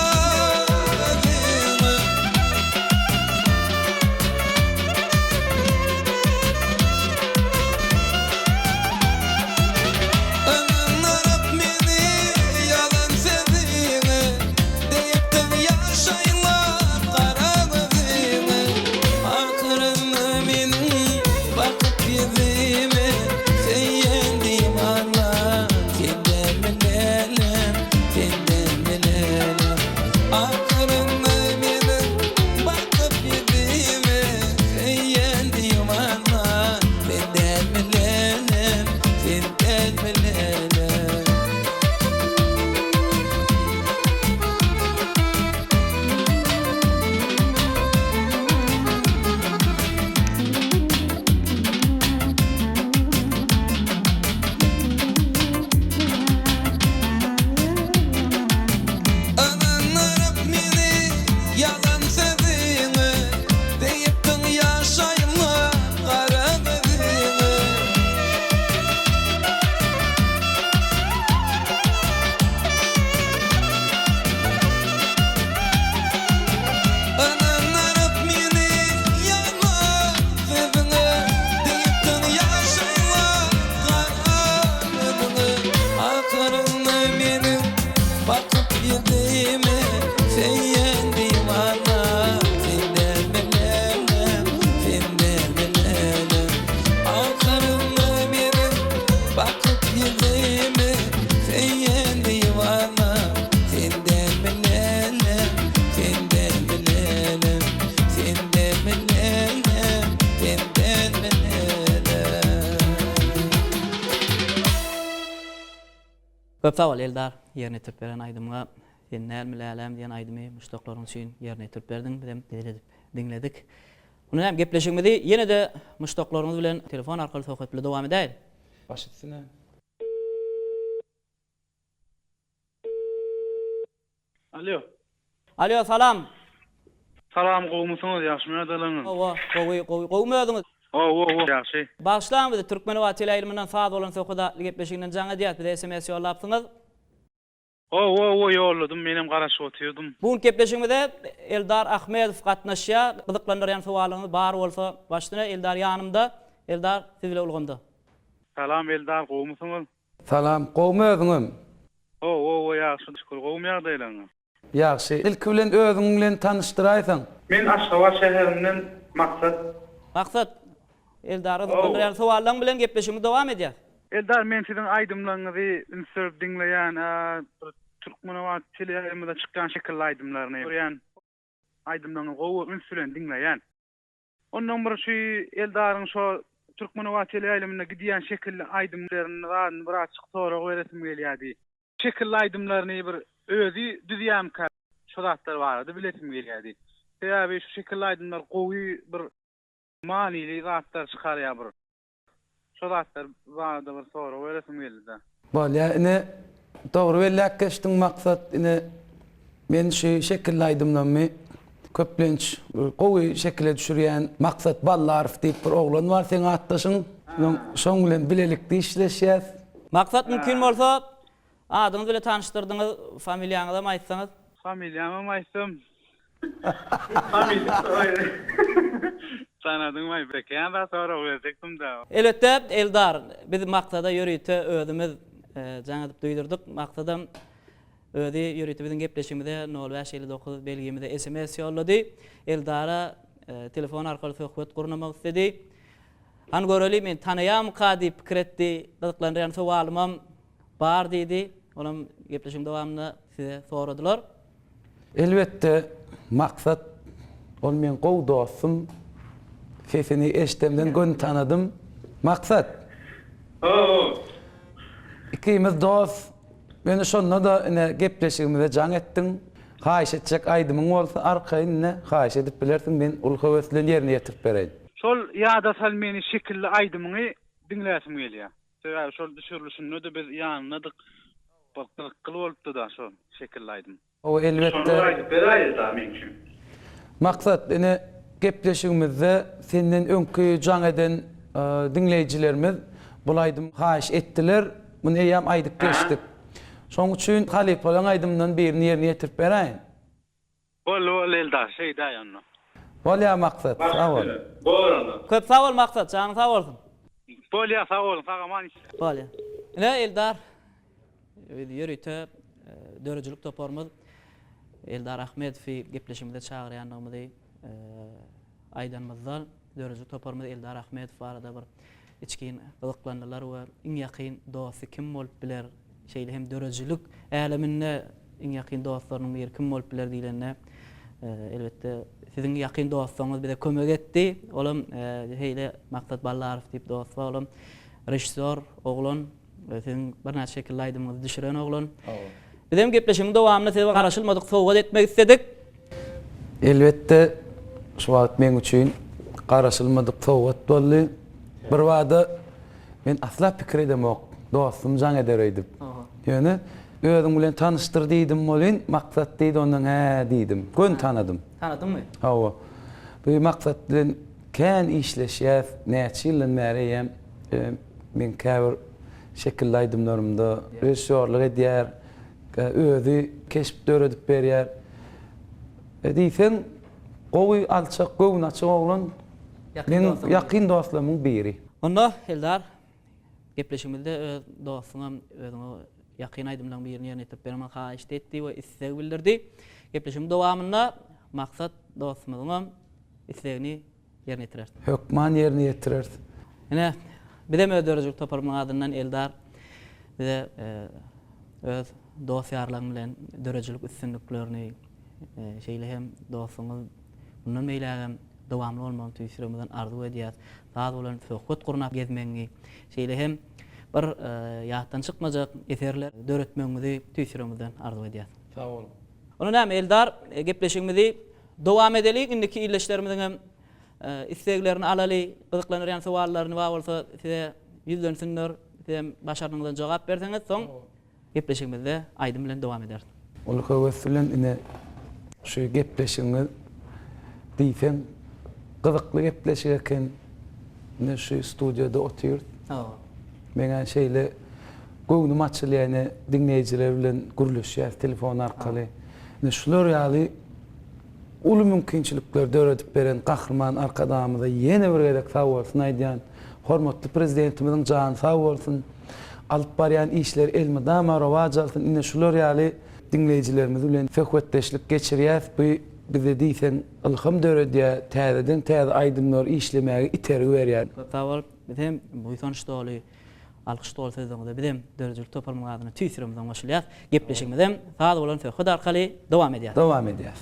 Anlar beni yalan sevdiğini deyiptin yaşayma karadığını. Akırını beni bakıp yüzüme sen yendim Allah, senden bilelim, senden bilelim. Akırını beni bakıp yüzüme sen yendim Allah, senden bilelim, senden bilelim. Ananlar beni yalan sevdiğini deyiptin yaşayma karadığını. Ananlar beni yalan sevdiğini deyiptin yaşayma karadığını. Akarını benim bakıp yediğime sen yendim Allah, senden bilelim, senden bilelim. Akarını benim bakıp yediğime sen yendim Allah, senden bilelim, senden bilelim, senden bilelim, senden bilelim. Köp sağ ol Eldar, yerine türp beren aydımga Ennel Milalem diyen aydımı müştaklarının için yerine türp berdin, bizim dinledik. Bunu hem gepleşigmedi, yine de müştaklarımız bilen telefon arkalı sohbet bile devam edeyim. Başıtsın ha. Alo. Alo, salam. Salam gowmusunuz, ýaşmy adalyňyz. Qowmödüňiz. Ýaşy. Başlaň bizi Türkmen we tele ilminden saat bolan sohbetda gepleşiginden jaňa diýät, bir SMS ýollapsyňyz. Ýolladym, menem garaşyp oturdum. Bu gepleşigimizde Eldar Ahmedow gatnaşýa, gyzyklandyrýan sowalyňyz bar bolsa, başlyna Eldar ýanymda. Eldar siz bilen ulganda. Salam Eldar, gowmusunuz? Salam, gowmödüňem. Ýaşy, şükür, gowum ýagdaýlaryň. Ýaxşy. Ilki bilen özüň bilen tanışdyraýsaň. Men Aşgabat şäherinden Maksat. Maksat, Eldar'a gyzyklandyrýan sowallaryň bilen gepleşigimiz dowam edýär. Eldar, men sizin aýdymlaryňyzy insert dinleýän, Türkmen we teleýarymyzda çykkan şekilli aýdymlaryny görýän. Aýdymlaryny gowy üns bilen dinleýän. Ondan bir şu Eldar'yň şo Türkmen we teleýarymyna gidýän şekilli aýdymlaryny bir açyk sorak beresim gelýärdi. Şekilli aýdymlaryny bir özü düzýäm ka şo zatlar bardy, bilesim gelýärdi. Sebäbi şu şekilli aýdymlar gowy bir manily zatlar çykarýar bir. Şo zatlar bardy bir sorak beresim geldi. Bolýa, ine dogry bellek geçdiň maksat ine men şu şekilli aýdymlamy köplenç gowy şekilde düşürýän maksat Ballarov diýip bir oglan bar seň atdaşyň. Şoň bilen bilelikde işleşýär. Maksat mümkin bolsa adyňyzy bilen tanıştyrdyňyz, familiýaňyzy da aýtsaňyz. Familiýamy aýtsam. Familiýa. Sanadyň mı? Bekän da sonra öwrekdim da. Elbette Eldar, biz maksada ýörüýte özümiz jaňa diýip duýdurdyk. Maksadam özi ýörüýte biziň gepleşigimizde 0559 belgimizde SMS ýollady. Eldara telefon arkaly söhbet gurnamak istedi. Han göreli men tanaýam ka diýip pikir etdi, gyzyklandyrýan sowalymam bar diýdi. Olam gepleşim dowamında size soradylar. Elbette maksat ol men gow dostum. Sesini eşitemden gün tanıdım. Maksat. İkimiz dost. Ben şonda da ine gepleşigimizde jaň etdim. Haýyş etjek aýdymyň bolsa arkaýynda haýyş edip bilersiň men ul howeslerini ýerine ýetirip bereýin. Şol ýa-da sal meni şekilli aýdymyny dinläsim gelýär. Şeýle şol düşürlüşünde de biz ýanynadyk. Bakdyk bolupdy da şol şekilli aýdym. O elbette Beräýär da men üçin. maksat ine gepleşigimizde senden öňkü jaň eden dinleýijilerimiz bulaydym haýyş etdiler. Muny eýam aýdyp geçdik. Şoň üçin halip bolan aýdymdan birini ýerine ýetirip beräýin. Bol Eldar şey da ýanna. Bolýa maksat, sag ol. Köp sag bol maksat, jaňyň sag bolsun. Bol ýa sag bolun, sag aman. Bolýa. Ine Eldar ýörüte dörejlik toparmyz. Eldar Ahmedow gepleşimizde çağırýandygymy aýdanmyzdan dörejlik toparmyz Eldar Ahmedow barada bir içkin gyzyklandylar we iň ýakyn dosty kim bolup biler? Şeýle hem dörejlik äleminde iň ýakyn dostlarynyň biri kim bolup biler diýilende elbette siziň ýakyn dostlaryňyz bize kömek etdi. Olam heýle Maksat Ballarow diýip dost bar, olam rejissor oglan, siziň bir näçe şekilde aýdymyňyzy düşüren oglan. Bizim gepleşimiň dowamyna size garaşylmadyk sowgat etmek istedik. Elbette şu wagt men üçin garaşylmadyk sowgat boldy. Bir wada men asla pikir edemok. Dostum jaň edereýdim. Ýöne özüm bilen tanıştyrdyydym bolyn, maksat diýdi ondan diýdim. Gün tanydym. Tanydymmy? Hawa. Bu maksat bilen kän işleşýär, näçe ýyldan bäri men käbir şekilli aýdymlarymda rejissörlük edýär, özü keşip döredip berýär. Diýsen, gowy alçak, gowy açyk oglan men ýakyn dostlarymyň biri. Onda Eldar gepleşimizde dostuňam özüňe ýakyn aýdymlaryň birini ýerine ýetirip bermek haýyş etdi we istek bildirdi. Gepleşim dowamynda maksat dostumyň istegini ýerine ýetirer. Hökman ýerine ýetirer. Ene bidem ödörjük toparmyň adyndan Eldar bize öz dost ýarlaryň bilen dörejlik üstünliklerini şeýle hem dostuňyz bundan meýlägem dowamly bolmagy tüýsüremizden arzu edýär. Zat bolan söhbet gurunap gezmeňi şeýle hem bir ýatdan çykmajak eserler döretmeňizi tüýsüremizden arzu edýär. Sag ol. Onu näme Eldar gepleşigimizi dowam edelik. Indiki illeşlerimiziň hem isteklerini alaly, gyzyklanýan sowallaryny we bolsa size ýüzlensinler, size başardyňyzdan jogap berseňiz, soň gepleşigimizde aýdym bilen dowam eder. Ol howeslen ine şu gepleşiňiz diýsen gyzykly gepleşirken ne şu studiýada otyr. Meňe şeýle göwnüm açylýany dinleýijiler bilen gürleşýär telefon arkaly. Ne şular ýaly uly mümkinçilikler döredip beren gahrman arkadamyza ýene bir gerek sag bolsun aýdýan hormatly prezidentimiziň jany sag bolsun. Alyp barýan işler elmi dama rowaj alsyn. Ine şular ýaly dinleýijilerimiz bilen söhbetdeşlik geçirýär. Bu bize diýsen ilham döredýär, täzeden täze aýdymlar işlemäge itergi berýär. Tawal bizim bu sonuçta oly alkyş dolu sözüňizde bizim dörejlik toparmyň adyny tüýsüremizden başlaýar. Gepleşigimizden sag bolan söhbet arkaly dowam edýär. Dowam edýär.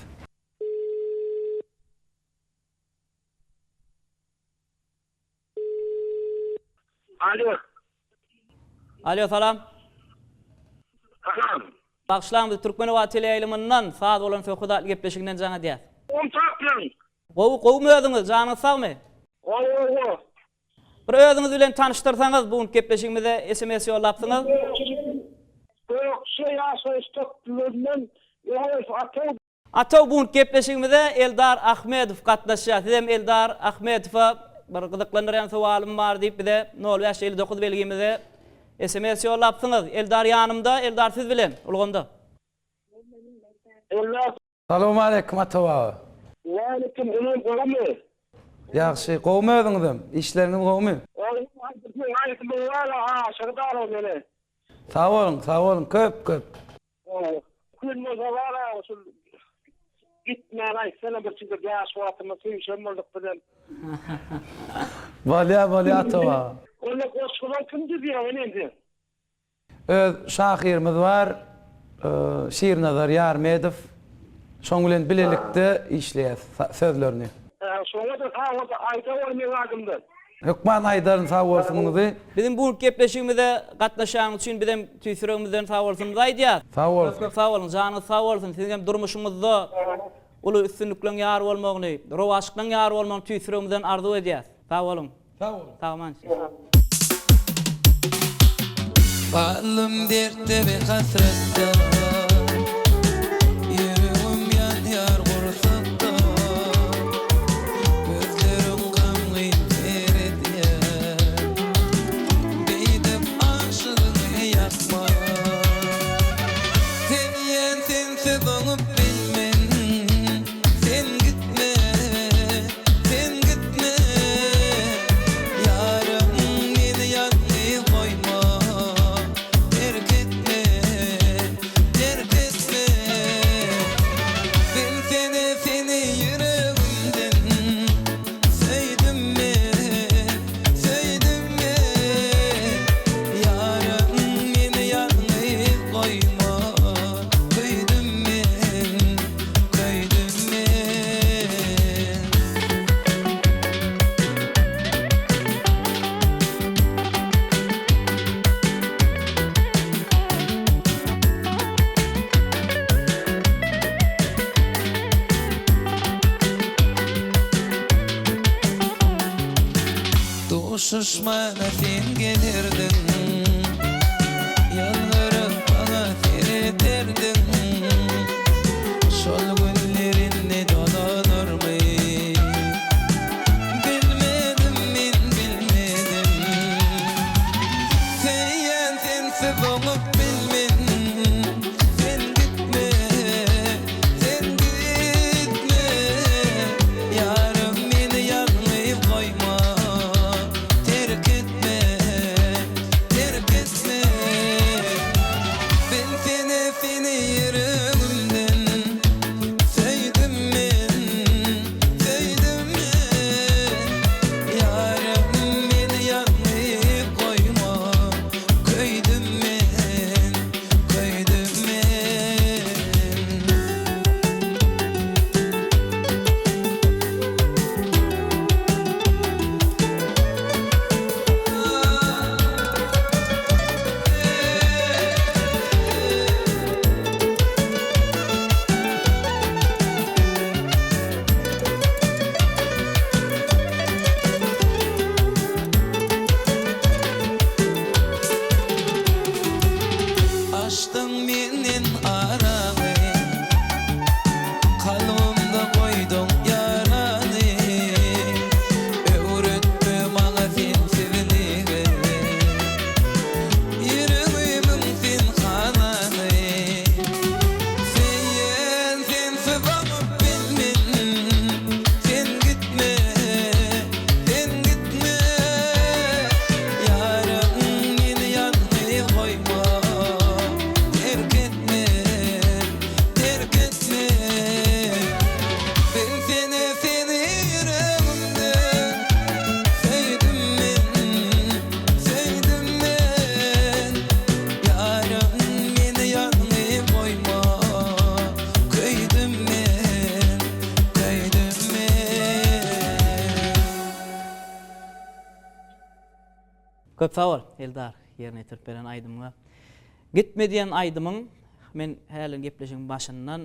Alo. Alo, salam. Salam. Bagşlandy Türkmen we teleýylymyndan sag bolan söhbet gepleşiginden jaň edýär. Kontaklan. Gowy özüňiz janyňyz sagmy? Oýo. Bir özüňiz bilen tanıştyrsaňyz bu gepleşigimizde SMS ýollapsyňyz. Yok şey asostoklarından Ataw bu gepleşigimizde Eldar Ahmedow gatnaşýar. Sizem Eldar Ahmedowa bir gyzyklanýan sowalym bar diýip bize 0559 belgimize SMS ýollapsyňyz. Eldar ýanymda, Eldar siz bilen ulganda. Salamu aleykum atawa. Wa aleykum selam gowmy. Ýaxşy, gowmy özüňizem, işleriniz gowmy? Aleykum wala şerdar bele. Sag bolun, köp. Gün wala gitmän aýtsana bir çyzyk ýaş wagtymy süýşemmelik bilen. Bolýa atawa. Ola goşgulan kim diýýär endi? öz şahirimiz var. Şiirnazar Yarmedov. Şoň bilen bilelikde işleýär sözlerini. Şoňa da sağ ayta bolmaýan adamdan. Hükman Aydar'ın sağ bolsuňyzy. Bizim bu gepleşigimizde gatnaşan üçin bizim tüýsüregimizden sağ bolsuňyz aýdýar. Sağ bolsun. Çok sağ olun, canınız sağ olsun. Sizin durmuşuňyzda ulu üstünlükleň ýar bolmagyny, rowaşlyklaň ýar bolmagyny tüýsüregimizden arzu edýär. Sağ olun. Sağ olun. Sağ olun. Bağlım dertte ve hasrette, yüreğim yanýar gursakda, gözlerim gamgyn teredýär, beýdip aşygyny ýakma. Sen sensiz oňup bilmen, sen gitme, sen gitme, ýarym meni ýalňyz goýma. Terk etme, terk etme. Ben seni yüreğimden sevdim men, sevdim men. Yarım meni yalnız koyma, koydum men, koydum men. Doğuşuşmana sen gelirdin, yalvarıp bana seyrederdin. Şol günlerini dolanırmy? Bilmedim men, bilmedim. Sen sensiz oňup bilmen, sen gitme, sen gitme. Yarım meni ýalňyz goýma. Terk etme, terk etme. Ben seni yüreğimden sevdim men, sevdim men. Yarım meni ýalňyz goýma, koydum men, koydum men. Açtın menin arany, kalbimde koydun yarany. Öwretme maňa sensizligi, yüreğimin sen hanany. Sen sensiz oňup bilmen, sen gitme, sen gitme. Yarım meni ýalňyz goýma. Terk etme, terk etme. Ben seni yüreğimden sevdim men, sevdim men. Yarım meni ýalňyz goýma, koydum men, koydum men. Köp sağ ol Eldar, yerine ýetirip beren aýdymyňa. Gitmediýän aýdymyň men häli gepleşigiň başyndan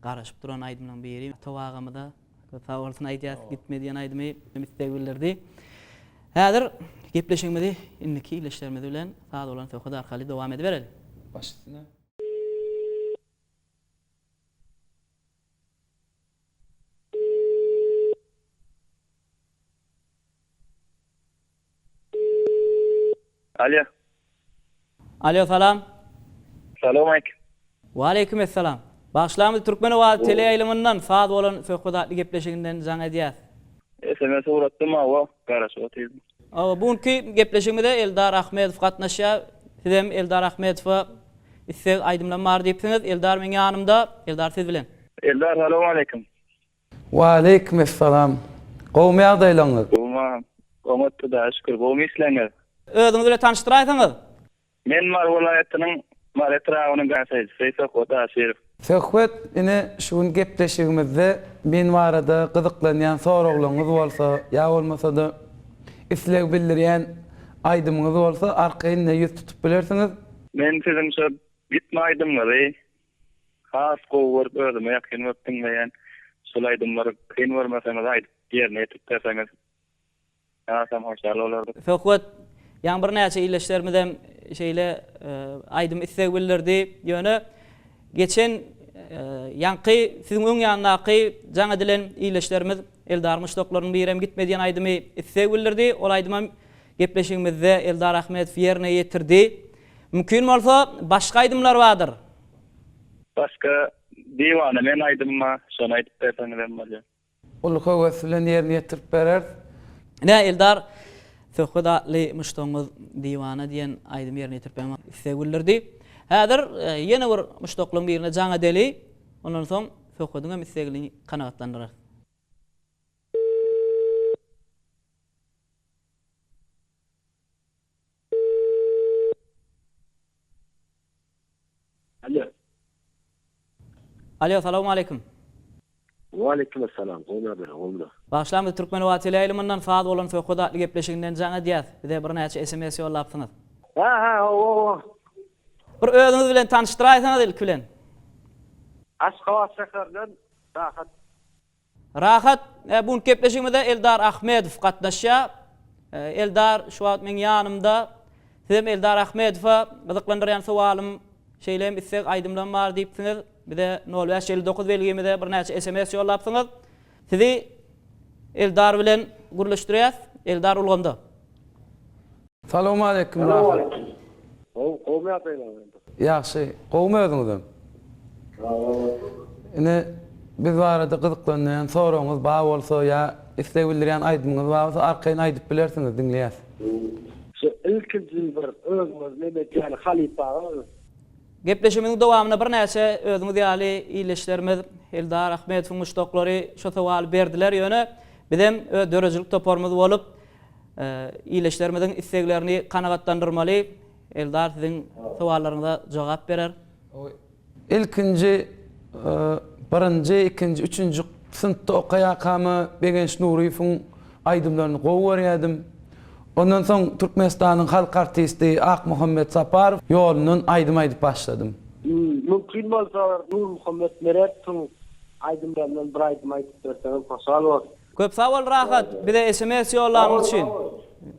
garaşyp duran aýdymyň biri. Towagymda köp sağ bolsun aýdýas, gitmediýän aýdymy ümitde bildirdi. Häzir gepleşigimizi indiki ileşlerimiz bilen sağ bolan söhbet arkaly dowam ediberelim. Başyna. Alo. Alo, salam. Salam alaykum. Wa alaykum assalam. Başlamyz Türkmenewadi teleýylymyndan sağ bolan söhbet gepleşiginden jaň edýär. SMS uğrattım ama garaşa oturdum. Bugünkü gepleşigimizde Eldar Ahmedov gatnaşýar. Sizem Eldar Ahmedowa istek aýdymlar bar diýipsiňiz. Eldar meň ýanymda. Eldar siz bilen. Eldar, salam alaykum. Wa alaykum assalam. Gowmy ýagdaýlaryňyz? Gowma, gowma da şükür, gowmy isleňiz. Özüňizi bilen tanıştyraýsaňyz. Men Mar welaýatynyň Mar etragynyň gaýsaýjysy Sokoda Şerif. Söhbet ine şuň gepleşigimizde men barada gyzyklanýan soraglaryňyz bolsa, ýa bolmasa da isleg bildirýän aýdymyňyz bolsa, arkaýynda ýüz tutup bilersiňiz. Men sizin şu gitme aýdymlary has gowur özüme ýakyn öpdiňleýän şol aýdymlary kyn bermeseňiz aýdyp ýerine ýetip berseňiz. Ýa-sam hoşal bolardy. Söhbet ýa bir näçe iýleşlermizem şeýle aýdym isleg bildirdi ýöne geçen ýanky siziň öň ýanynaky jaňa dilen iýleşlerimiz Eldar Muştoklaryň birem gitmediýän aýdymy isleg bildirdi. Ol aýdymam gepleşigimizde Eldar Ahmedov ýerine ýetirdi. Mümkin bolsa başga aýdymlar bardyr. Başka diwana men aýdyma şonu aýdyp berseňiz bolýar. Ol höwes bilen ýerine ýetirip berer. Ne Eldar Söhbetli Muştoğumuz diwana diýen aýdym ýerine ýetirip isleg bildirdi. Häzir ýene bir muştoklaryň birine jaňa deli, ondan soň söhbetiňe islegini kanagatlandyrar. Alo, salamu aleykum. Waalaikumsalam. Olmadı. Başlamyz Türkmen Wagtyly aýlymyndan saat bolan söhbetli gepleşiginden jaňa diýär. Bize bir näçe SMS ýollapsyňyz. O. Bir özüňiz bilen tanıştyraýsaňyz ilk bilen. Aşgabat şäherden Rahat. Rahat, bu gepleşigimizde Eldar Ahmedov gatnaşýar. Eldar şu wagt men ýanymda. Hem Eldar Ahmedowa gyzyklandyrýan sowalym şeýlem isleg aýdymlar bar diýipsiňiz. Bize 0559 belgimizde bir näçe SMS ýollapsyňyz. Sizi Eldar bilen guruluşdurýas. Eldar ulgamda. Salamu aleykum. Qowmy aýlaýan. Ýaxşy, qowmy özüňizem. Ine biz barada gyzyklanýan soragyňyz bar bolsa ýa isleg bildirýän aýdymyňyz bar bolsa arkaýyn aýdyp bilersiňiz, dinleýäs. Şu ilkinji bir özüňiz neme diýär Halipa. Gepleşigimiň dowamyna bir näçe özüňiz ýaly iýleşlerimiz Eldar Ahmedowyň muştoklary şo sowal berdiler ýöne bizem dörejilik toparmyz bolup iýleşlerimiziň isleglerini kanagatlandyrmaly. Eldar siziň sowallaryňyza jogap berer. İlkinji, birinji, ikinji, üçünji sınıfta okaýakamy Begenç Nuriýewiň aýdymlaryny gowy ondan soň Türkmenistanyň halk artisti Ak Muhammed Saparow ýolundan aýdym aýdyp başladym. Mümkin bolsa Nur Muhammed Merettiň aýdymlaryny bir aýdym aýdyp berseňiz hoşal bolar. Köp sag bol Rahat, bize SMS ýollanyň üçin.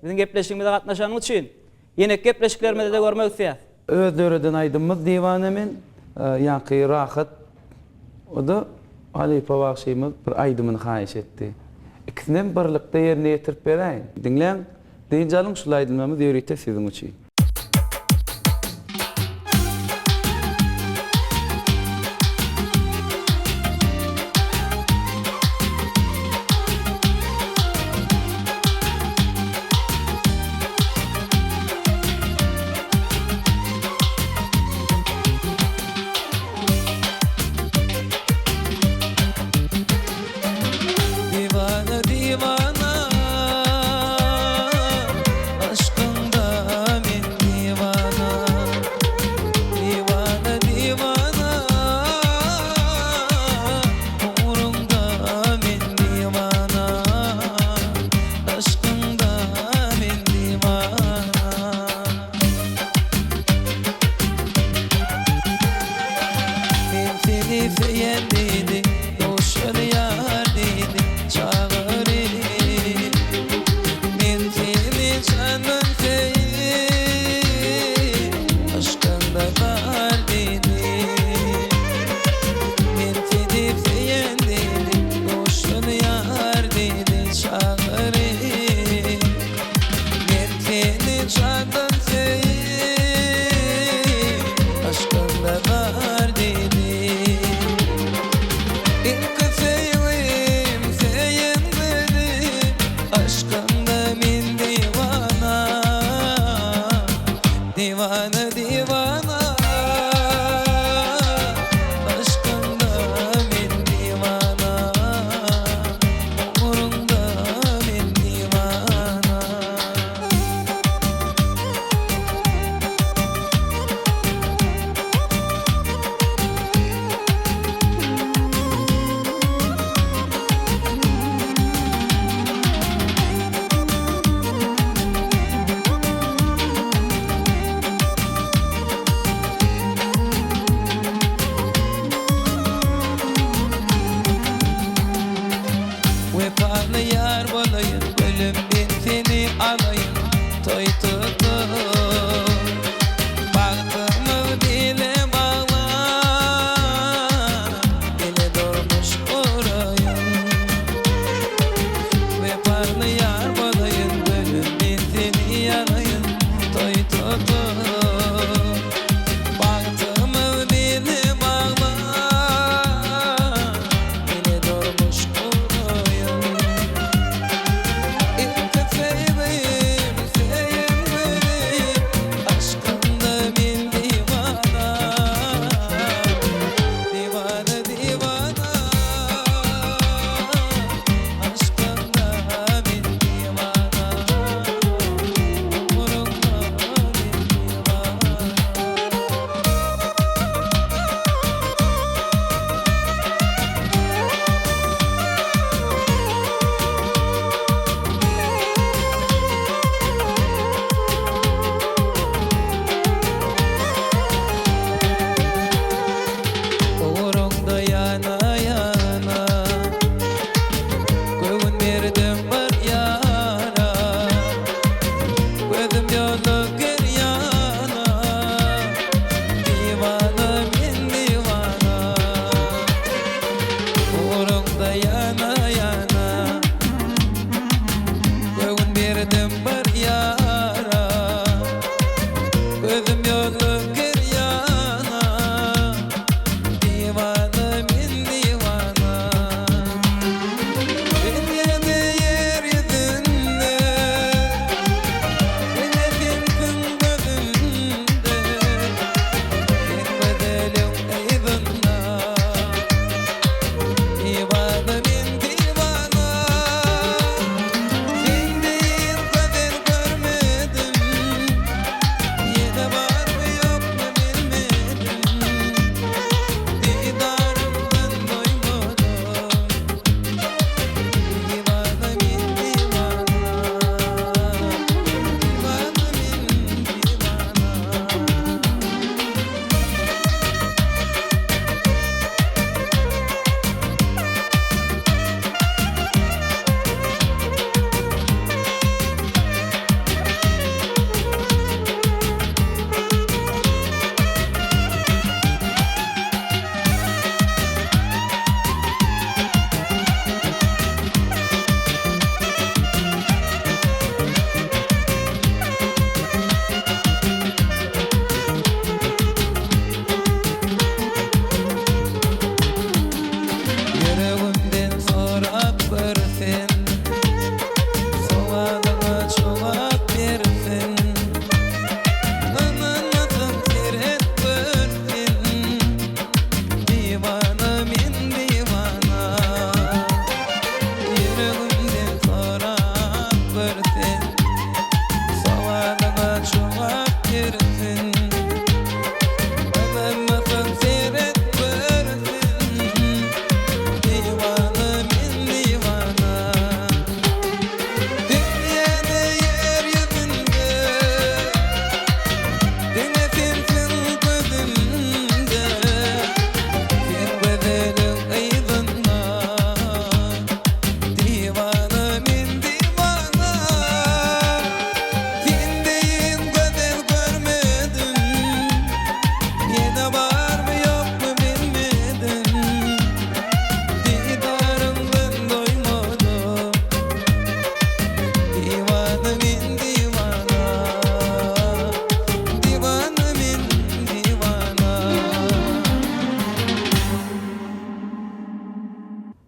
Biziň gepleşigimizde gatnaşanyň üçin. Ýene gepleşiklerimizde de görmek istýär. Öz döredin aýdymyz diwana men ýanky Rahat. O da Halipa bagşymyz bir aýdymyny haýyş etdi. İkisinem birlikde ýerine ýetirip beräýin. Dinleň, diýjalyň şol aýdymlarymyz ýörükde siziň üçin.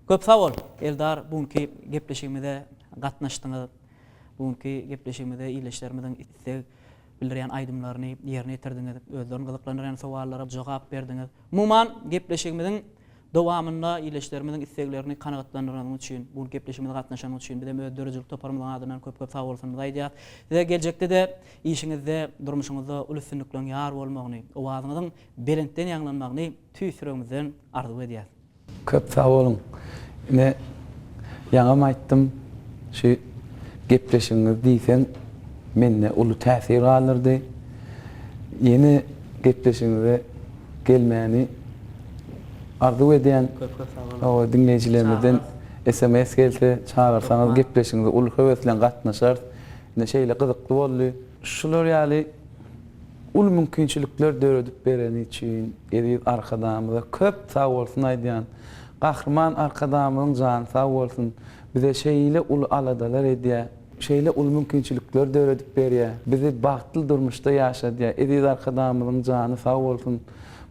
Köp sağ ol. Eldar bugünkü gepleşigimizde gatnaşdyňyz. Bugünkü gepleşigimizde iýleşlerimizden istek bildiren aýdymlaryny ýerine ýetirdiňiz. Özleriň gyzyklanýan sowallaryna jogap berdiňiz. Umuman gepleşigimiziň dowamynda iýleşlerimizin isteklerini kanagatlandyranyň üçin, bu gepleşigimizde gatnaşanyň üçin bize ödörjülük toparmyň adynan köp sağ bolsunuz aýdýar. Size geljekde de işiňizde, durmuşyňyzda ulüsünliklen ýar bolmagyny, owazyňyzyň belentden ýanglanmagyny tüýsüregimizden arzu edýär. Köp sağ olun. Ne yaňam aýtdym, şu gepleşiňiz diýsen menne uly täsir alyrdy. Yeni gepleşiňize gelmäni arzu edýän o dinleýijilerimizden SMS gelse çağırsanız gepleşiňize uly höweslen gatnaşar. Ne şeýle gyzykly boldy. Şular ýaly uly mümkinçilikler döredip bereni üçin eri arkadamyza köp sağ bolsun aýdýan. Gahrman arkadamyň jany sağ bolsun. Bize şeýle uly aladalar edýär. Şeýle uly mümkinçilikler döredip berýär. Bizi bagtly durmuşda ýaşadýar. Eri arkadamyň jany sağ bolsun.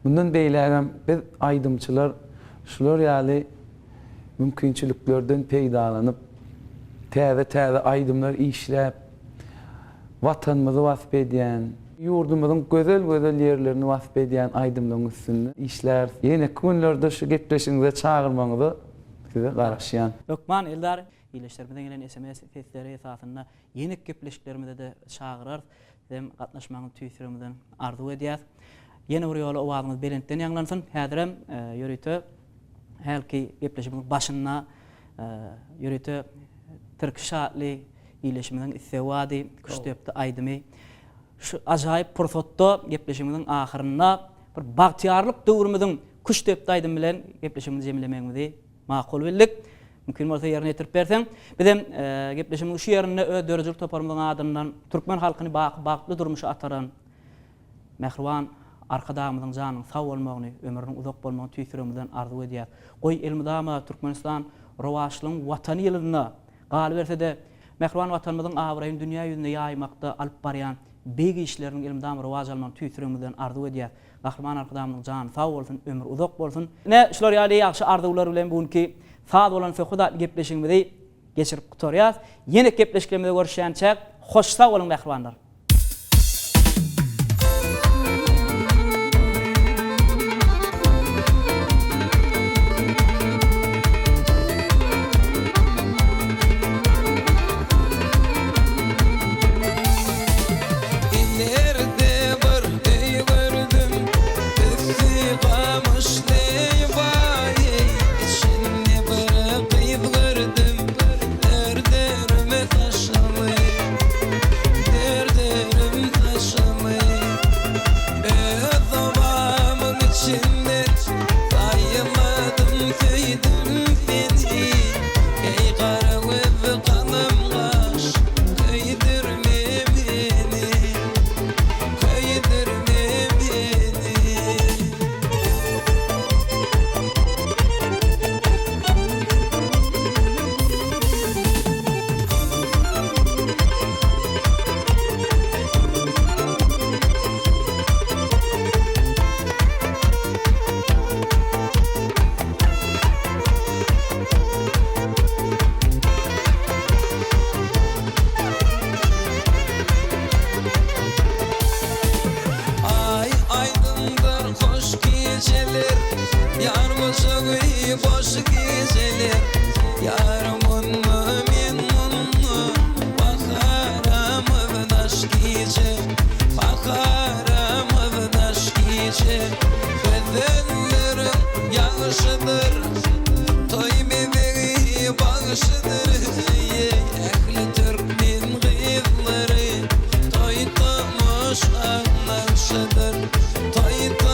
Bundan beýlegem biz aýdymçylar şular ýaly mümkinçiliklerden peýdalanyp täze aýdymlar işläp watanymyzy wasp edýän, ýurdumyzyň gözel ýerlerini wasp edýän aýdymlaryň üstünde işler. Ýene günlerde şu gepleşiňize çağırmaňyzy size garaşýan. Lokman Eldar iýleşlerimizden gelen SMS fesleri esasında ýene gepleşiklerimizde de çağırar hem gatnaşmagyny tüýsüregimizden arzu edýär. Yeni bir ýola owazyňyz belentden ýanglansyn. Häzirem ýörüte helki gepleşigimiň başyna ýörüte Türk şaatly iýleşimiň isewady güçdepdi aýdymy. Şu ajaýyp pursatda gepleşigimiň ahyrynda bir bagtýarlyk döwrümizin güçdepdi aýdym bilen gepleşigimizi jemlemegiňizi makul bildik. Mümkin bolsa ýerine ýetirip berseň, bizem gepleşigimiň şu ýerine ödörjülük toparmyň adyndan türkmen halkyny bagtly durmuşa ataran Mehriban arkadamyzyň janyň sag bolmagyny, ömrüniň uzak bolmagyny tüýsüregimizden arzu edýär. Goý elmidama Türkmenistan rowaşlygyň watany ýylyna galyp berse de Mehriban watanymyzyň awraýyn dünýä ýüzünde ýaýmakda alyp barýan beýgi işleriniň elmidama rowaj almagyny tüýsüregimizden arzu edýär. Gahrman arkadamyzyň jany sag bolsun, ömür uzak bolsun. Ne şular ýaly ýaxşy arzuwlar bilen bugünkü sag bolan söhbet gepleşigimizi geçirip gutarýar. Ýene gepleşiklerimizde görüşýänçe hoş sag bolun Mehribanlar. Toy